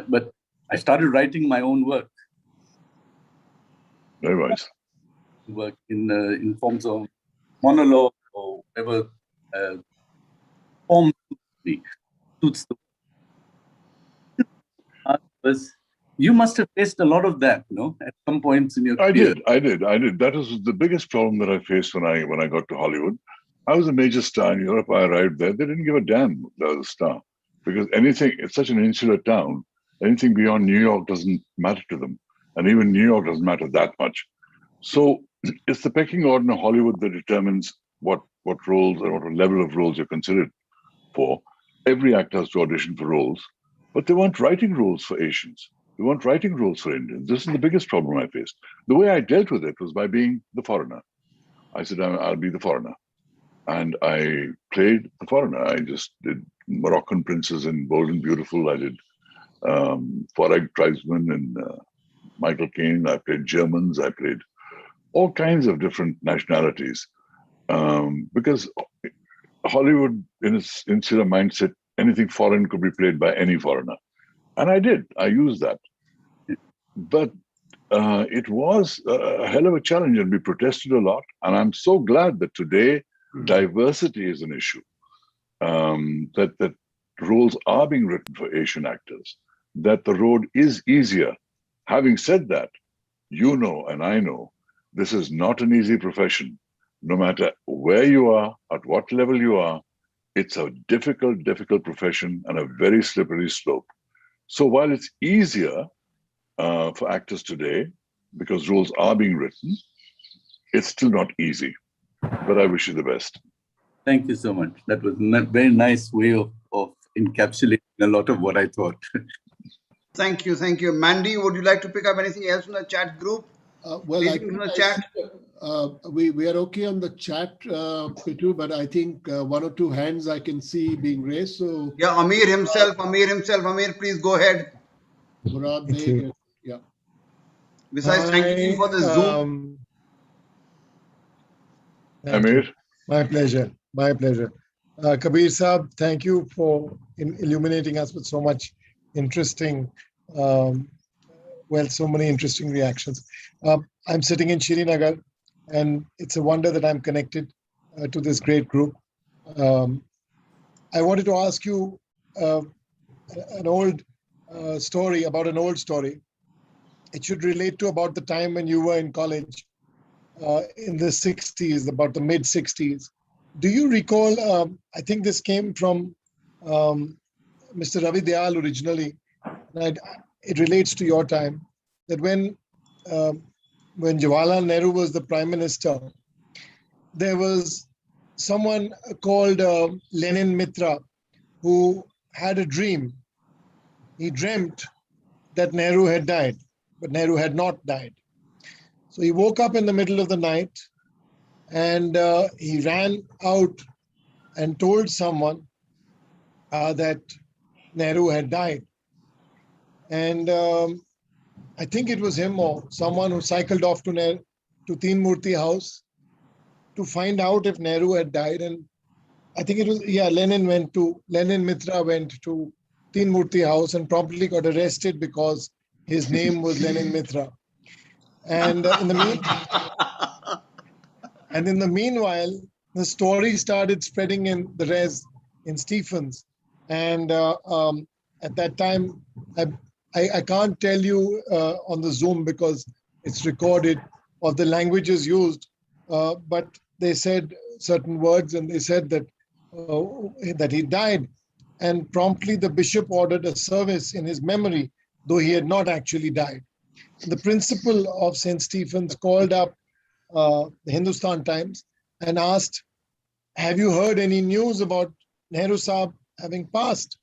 But I started writing my own work. Very nice. Work in forms of monologue or whatever form suits the you must have faced a lot of that, you know, at some points in your career. I did. That was the biggest problem that I faced when I got to Hollywood. I was a major star in Europe. I arrived there. They didn't give a damn that I was a star because it's such an insular town. Anything beyond New York doesn't matter to them. And even New York doesn't matter that much. So it's the pecking order in Hollywood that determines what roles and what level of roles you're considered for. Every actor has to audition for roles, but they weren't writing roles for Asians. They weren't writing roles for Indians. This is the biggest problem I faced. The way I dealt with it was by being the foreigner. I said, I'll be the foreigner. And I played the foreigner. I just did Moroccan princes in Bold and Beautiful. I did Tuareg tribesmen and Michael Caine. I played Germans. I played all kinds of different nationalities. Because Hollywood, in its insular mindset, anything foreign could be played by any foreigner. And I did. I used that. But it was a hell of a challenge, and we protested a lot. And I'm so glad that today diversity is an issue, that roles are being written for Asian actors, that the road is easier. Having said that, you know and I know this is not an easy profession. No matter where you are, at what level you are, it's a difficult profession and a very slippery slope. So while it's easier for actors today, because roles are being written, it's still not easy. But I wish you the best. Thank you so much. That was a very nice way of encapsulating a lot of what I thought. Thank you, thank you. Mandy, would you like to pick up anything else from the chat group? Well, I Anything think from the chat? we are okay on the chat, Pitu, but I think one or two hands I can see being raised. So Yeah, Amir himself. Amir, please go ahead. Murad Thank Beg, you. yeah. Besides thanking you for the Zoom. Thank you. Amir? My pleasure. My pleasure. Kabir Saab, thank you for illuminating us with so much interesting, so many interesting reactions. I'm sitting in Srinagar, and it's a wonder that I'm connected to this great group. I wanted to ask you an old story about an old story. It should relate to about the time when you were in college in the 60s, about the mid 60s. Do you recall, I think this came from Mr. Ravi Dayal originally, and it relates to your time, that when Jawaharlal Nehru was the prime minister, there was someone called Lenin Mitra who had a dream. He dreamt that Nehru had died, but Nehru had not died. So he woke up in the middle of the night and he ran out and told someone that Nehru had died. And I think it was him or someone who cycled off to Teen Murti house to find out if Nehru had died. And I think it was, Lenin Mitra went to Teen Murti house and promptly got arrested because his name was Lenin Mitra. And in the meanwhile, the story started spreading in the res in Stephens. And at that time, I can't tell you on the Zoom because it's recorded of the languages used, but they said certain words and they said that he died. And promptly the bishop ordered a service in his memory, though he had not actually died. The principal of St. Stephen's called up the Hindustan Times and asked, have you heard any news about Nehru Saab having passed?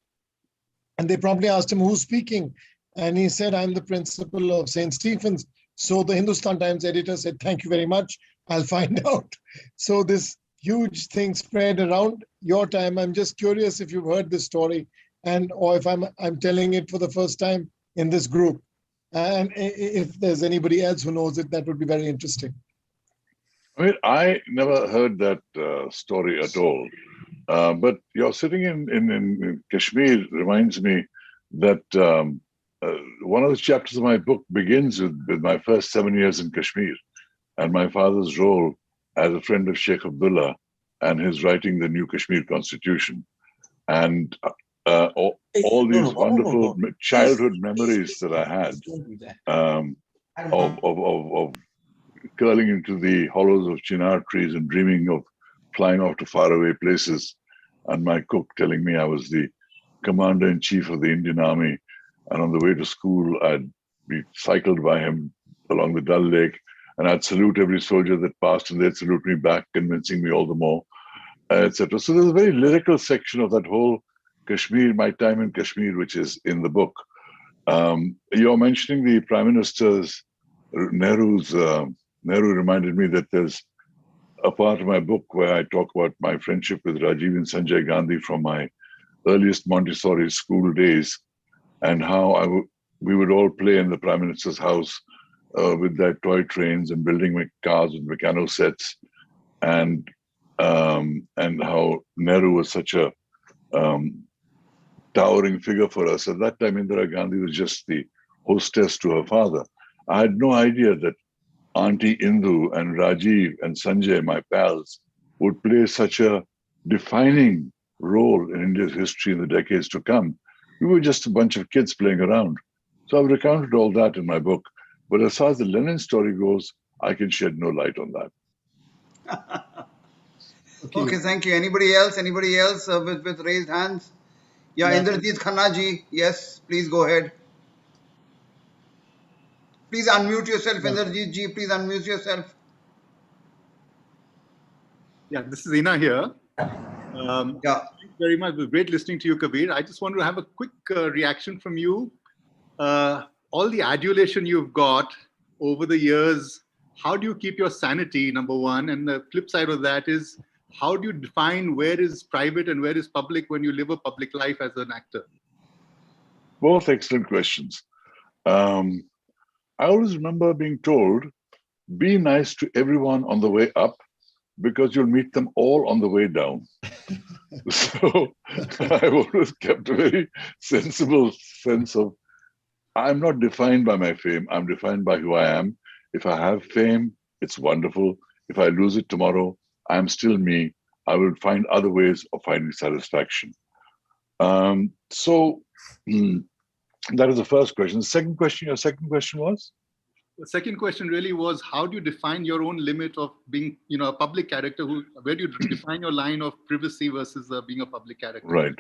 And they promptly asked him, who's speaking? And he said, I'm the principal of St. Stephen's. So the Hindustan Times editor said, thank you very much. I'll find out. So this huge thing spread around your time. I'm just curious if you've heard this story or if I'm telling it for the first time in this group. And if there's anybody else who knows it, that would be very interesting. I mean, I never heard that story at all. But you're sitting in Kashmir reminds me that one of the chapters of my book begins with my first 7 years in Kashmir and my father's role as a friend of Sheikh Abdullah and his writing the new Kashmir constitution. And all these wonderful childhood memories that I had of curling into the hollows of chinar trees and dreaming of flying off to faraway places, and my cook telling me I was the commander-in-chief of the Indian Army, and on the way to school I'd be cycled by him along the Dal Lake, and I'd salute every soldier that passed, and they'd salute me back, convincing me all the more, etc. So there's a very lyrical section of that whole Kashmir, my time in Kashmir, which is in the book. You're mentioning the Prime Minister's Nehru reminded me that there's a part of my book where I talk about my friendship with Rajiv and Sanjay Gandhi from my earliest Montessori school days, and how we would all play in the Prime Minister's house with their toy trains and building cars with mechano sets, and how Nehru was such a towering figure for us. At that time, Indira Gandhi was just the hostess to her father. I had no idea that Auntie Indu and Rajiv and Sanjay, my pals, would play such a defining role in India's history in the decades to come. We were just a bunch of kids playing around. So I've recounted all that in my book. But as far as the Lenin story goes, I can shed no light on that. Okay, thank you. Anybody else with raised hands? Yeah, Indrajit Khanna ji. Yes, please go ahead. Please unmute yourself, Yeah. Inderjeet ji. Please unmute yourself. Yeah, this is Ina here. Yeah. Thanks very much. It was great listening to you, Kabir. I just want to have a quick reaction from you. All the adulation you've got over the years, how do you keep your sanity, number one? And the flip side of that is, how do you define where is private and where is public when you live a public life as an actor? Both excellent questions. I always remember being told, be nice to everyone on the way up because you'll meet them all on the way down. So I've always kept a very sensible sense of, I'm not defined by my fame. I'm defined by who I am. If I have fame, it's wonderful. If I lose it tomorrow, I'm still me. I will find other ways of finding satisfaction. That is the first question. The second question, your second question was? The second question really was, how do you define your own limit of being, a public character? Where do you define your line of privacy versus being a public character? Right.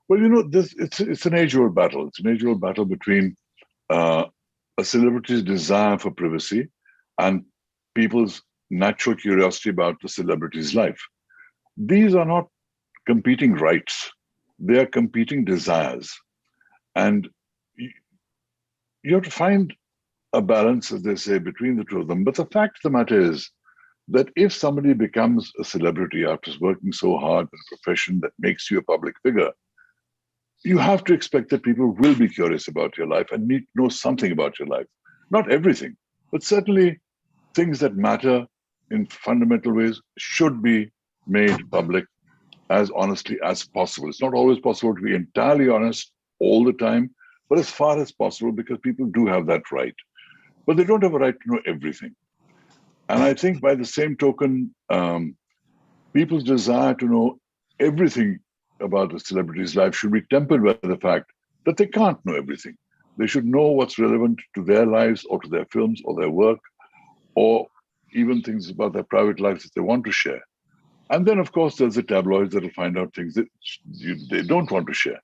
Well, it's an age-old battle. It's an age-old battle between a celebrity's desire for privacy and people's natural curiosity about the celebrity's life. These are not competing rights. They are competing desires. And you have to find a balance, as they say, between the two of them. But the fact of the matter is that if somebody becomes a celebrity after working so hard in a profession that makes you a public figure, you have to expect that people will be curious about your life and need to know something about your life. Not everything, but certainly things that matter in fundamental ways should be made public as honestly as possible. It's not always possible to be entirely honest all the time, but as far as possible, because people do have that right. But they don't have a right to know everything. And I think by the same token, people's desire to know everything about the celebrity's life should be tempered by the fact that they can't know everything. They should know what's relevant to their lives or to their films or their work, or even things about their private lives that they want to share. And then, of course, there's the tabloids that will find out things that they don't want to share.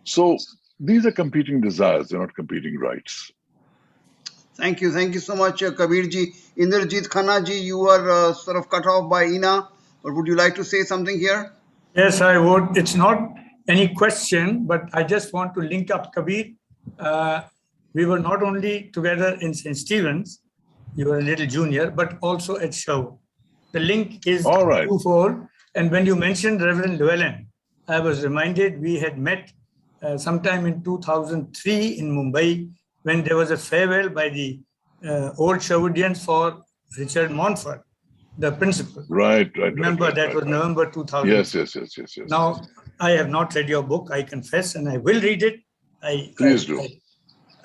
So these are competing desires, they're not competing rights. Thank you. Thank you so much, Kabir ji. Inderjeet Khanna ji, you were sort of cut off by Ina, but would you like to say something here? Yes, I would. It's not any question, but I just want to link up Kabir. We were not only together in St. Stephen's, you were a little junior, but also at Sherwood. The link is twofold. And when you mentioned Reverend Llewellyn, I was reminded we had met sometime in 2003 in Mumbai when there was a farewell by the old Sherwoodians for Richard Montfort, the principal. Right. Remember, that was November 2000. Yes. Now, I have not read your book, I confess, and I will read it. Please do.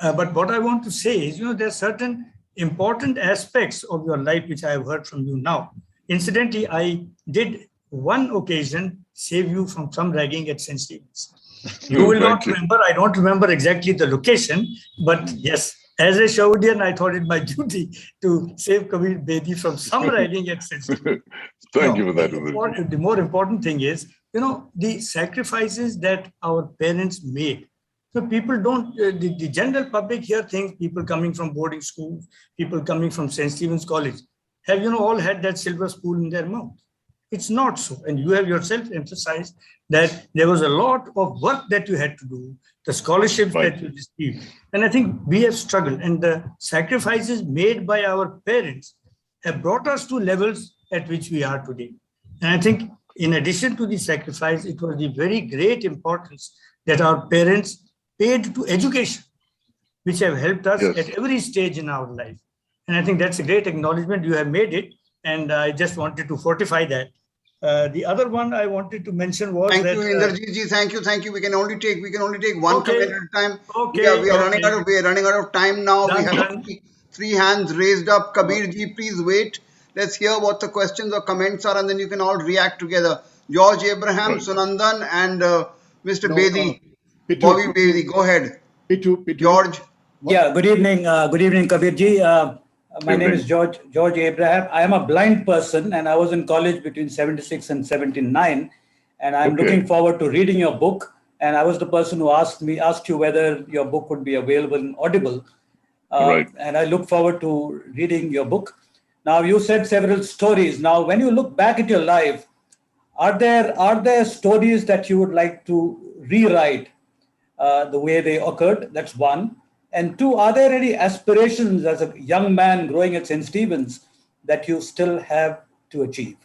But what I want to say is, there are certain important aspects of your life which I have heard from you now. Incidentally, I did one occasion save you from some ragging at St. Stephen's. You will not remember, I don't remember exactly the location, but yes, as a Sherwoodian, I thought it my duty to save Kabir Bedi from some ragging at St. Stephen's. Thank you for that. The more important thing is, the sacrifices that our parents made. So people don't, the general public here thinks people coming from boarding schools, people coming from St. Stephen's College, have, all had that silver spoon in their mouth. It's not so. And you have yourself emphasized that there was a lot of work that you had to do, the scholarships that you received. And I think we have struggled, and the sacrifices made by our parents have brought us to levels at which we are today. And I think in addition to the sacrifice, it was the very great importance that our parents paid to education, which have helped us at every stage in our life. And I think that's a great acknowledgement. You have made it. And I just wanted to fortify that. The other one I wanted to mention was Thank you, Inderjeet ji. Thank you. We can only take one comment at a time. Okay. We are running out of time now. We have three hands raised up. Kabir ji, please wait. Let's hear what the questions or comments are, and then you can all react together. George Abraham, Sunandan, and Mr. Bedi, Bobby Bedi. Go ahead. Pitu. George. Yeah. Good evening. Good evening, Kabir ji. My name is George Abraham. I am a blind person, and I was in college between 76 and 79. And I'm looking forward to reading your book. And I was the person who asked you whether your book would be available in Audible. Right. And I look forward to reading your book. Now, you said several stories. Now, when you look back at your life, are there stories that you would like to rewrite the way they occurred? That's one. And two, are there any aspirations as a young man growing at St. Stephen's that you still have to achieve?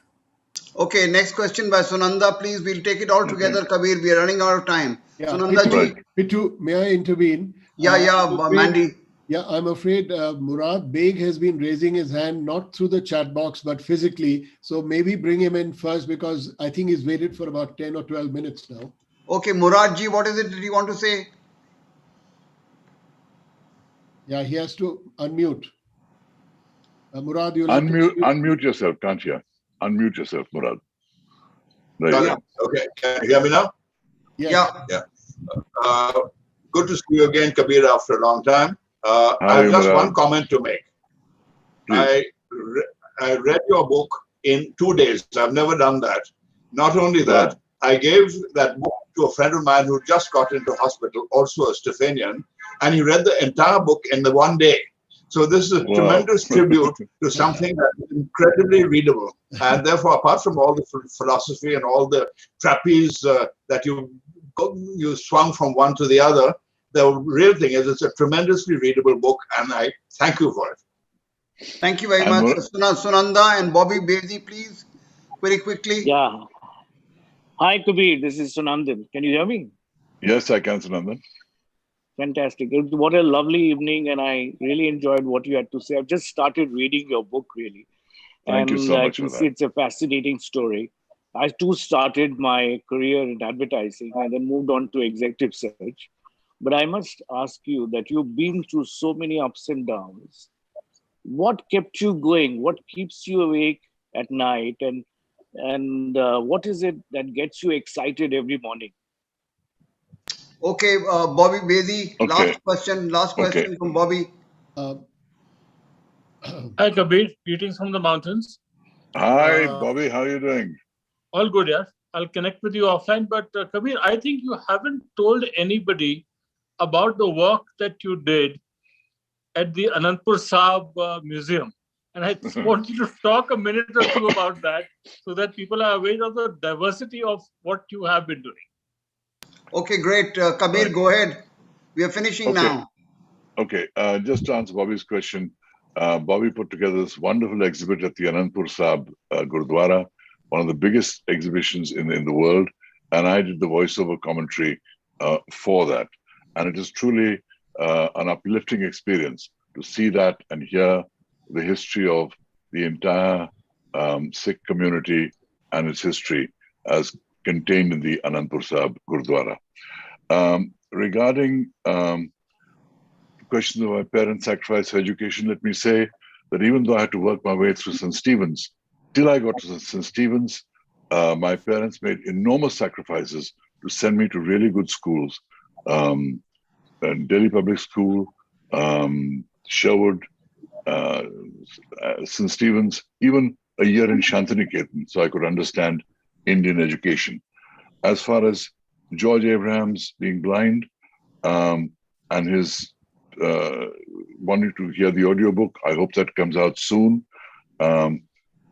Okay, next question by Sunanda, please. We'll take it all together, Kabir. We are running out of time. Yeah, Sunanda ji. Pitu, may I intervene? Mandy. Yeah, I'm afraid Murad Beg has been raising his hand, not through the chat box, but physically. So maybe bring him in first, because I think he's waited for about 10 or 12 minutes now. Okay, Murad ji, what is it that you want to say? Yeah, he has to unmute. Murad, you'll unmute yourself, can't you? Unmute yourself, Murad. Right. Okay, can you hear me now? Yes. Yeah. Good to see you again, Kabir, after a long time. I have just one comment to make. I read your book in 2 days. I've never done that. Not only that, I gave that book to a friend of mine who just got into hospital, also a Stephanian, and he read the entire book in the 1 day. So this is a tremendous tribute to something that is incredibly readable. And therefore, apart from all the philosophy and all the trapeze that you swung from one to the other, the real thing is it's a tremendously readable book, and I thank you for it. Thank you very much. Sunanda and Bobby Bedi, please, very quickly. Yeah. Hi, Kabir. This is Sunandan. Can you hear me? Yes, I can, Sunandan. Fantastic. What a lovely evening, and I really enjoyed what you had to say. I've just started reading your book, really. Thank you so much for that. It's a fascinating story. I too started my career in advertising and then moved on to executive search. But I must ask you that you've been through so many ups and downs. What kept you going? What keeps you awake at night? And what is it that gets you excited every morning? Okay, Bobby Bedi, last question from Bobby. Hi, Kabir. Greetings from the mountains. Hi, Bobby. How are you doing? All good, yes. I'll connect with you offline. But Kabir, I think you haven't told anybody about the work that you did at the Anandpur Sahib Museum. And I just want you to talk a minute or two about that so that people are aware of the diversity of what you have been doing. Okay, great. Kabir, go ahead. We are finishing now. Okay, just to answer Bobby's question, Bobby put together this wonderful exhibit at the Anandpur Sahib Gurdwara, one of the biggest exhibitions in the world, and I did the voiceover commentary for that. And it is truly an uplifting experience to see that and hear the history of the entire Sikh community and its history as contained in the Anandpur Sahib Gurdwara. Regarding questions of my parents' sacrifice for education, let me say that even though I had to work my way through St. Stephen's, till I got to St. Stephen's, my parents made enormous sacrifices to send me to really good schools. Delhi Public School, Sherwood, St. Stephen's, even a year in Shantiniketan, so I could understand Indian education. As far as George Abraham's being blind and his wanting to hear the audiobook, I hope that comes out soon. I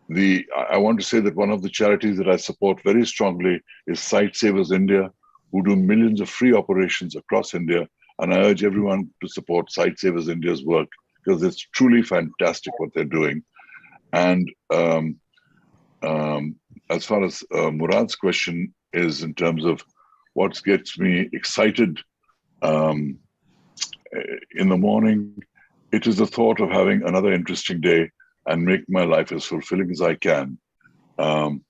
want to say that one of the charities that I support very strongly is Sight Savers India, who do millions of free operations across India. And I urge everyone to support Sight Savers India's work because it's truly fantastic what they're doing. And as far as Murad's question is in terms of what gets me excited in the morning, it is the thought of having another interesting day and make my life as fulfilling as I can. And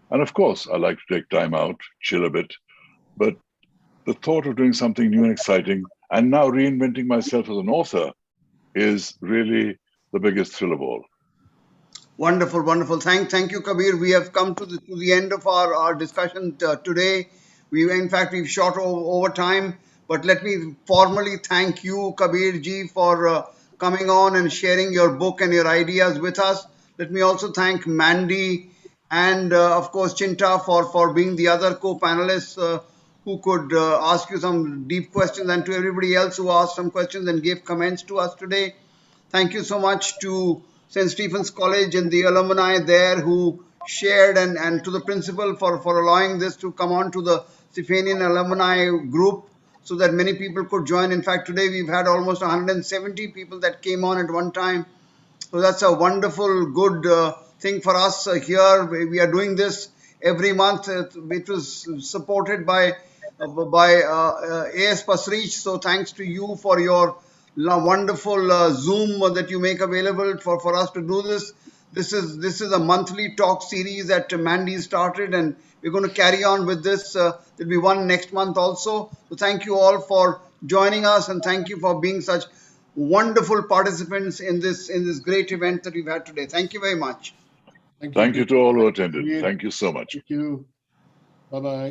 of course, I like to take time out, chill a bit, but the thought of doing something new and exciting and now reinventing myself as an author is really the biggest thrill of all. Wonderful, wonderful. Thank you, Kabir. We have come to the end of our discussion today. We've shot over time, but let me formally thank you, Kabir ji, for coming on and sharing your book and your ideas with us. Let me also thank Mandy and of course Chinta for being the other co-panelists who could ask you some deep questions, and to everybody else who asked some questions and gave comments to us today. Thank you so much to St. Stephen's College and the alumni there who shared, and to the principal for allowing this to come on to the Stephanian alumni group so that many people could join. In fact, today we've had almost 170 people that came on at one time. So that's a wonderful, good thing for us here. We are doing this every month. It was supported by AS Pasrich. So thanks to you for your wonderful Zoom that you make available for us to do this. This is a monthly talk series that Mandy started, and we're going to carry on with this. There'll be one next month also. So thank you all for joining us, and thank you for being such wonderful participants in this great event that we've had today. Thank you very much. Thank you to all who attended. Thank you so much. Thank you. Bye-bye.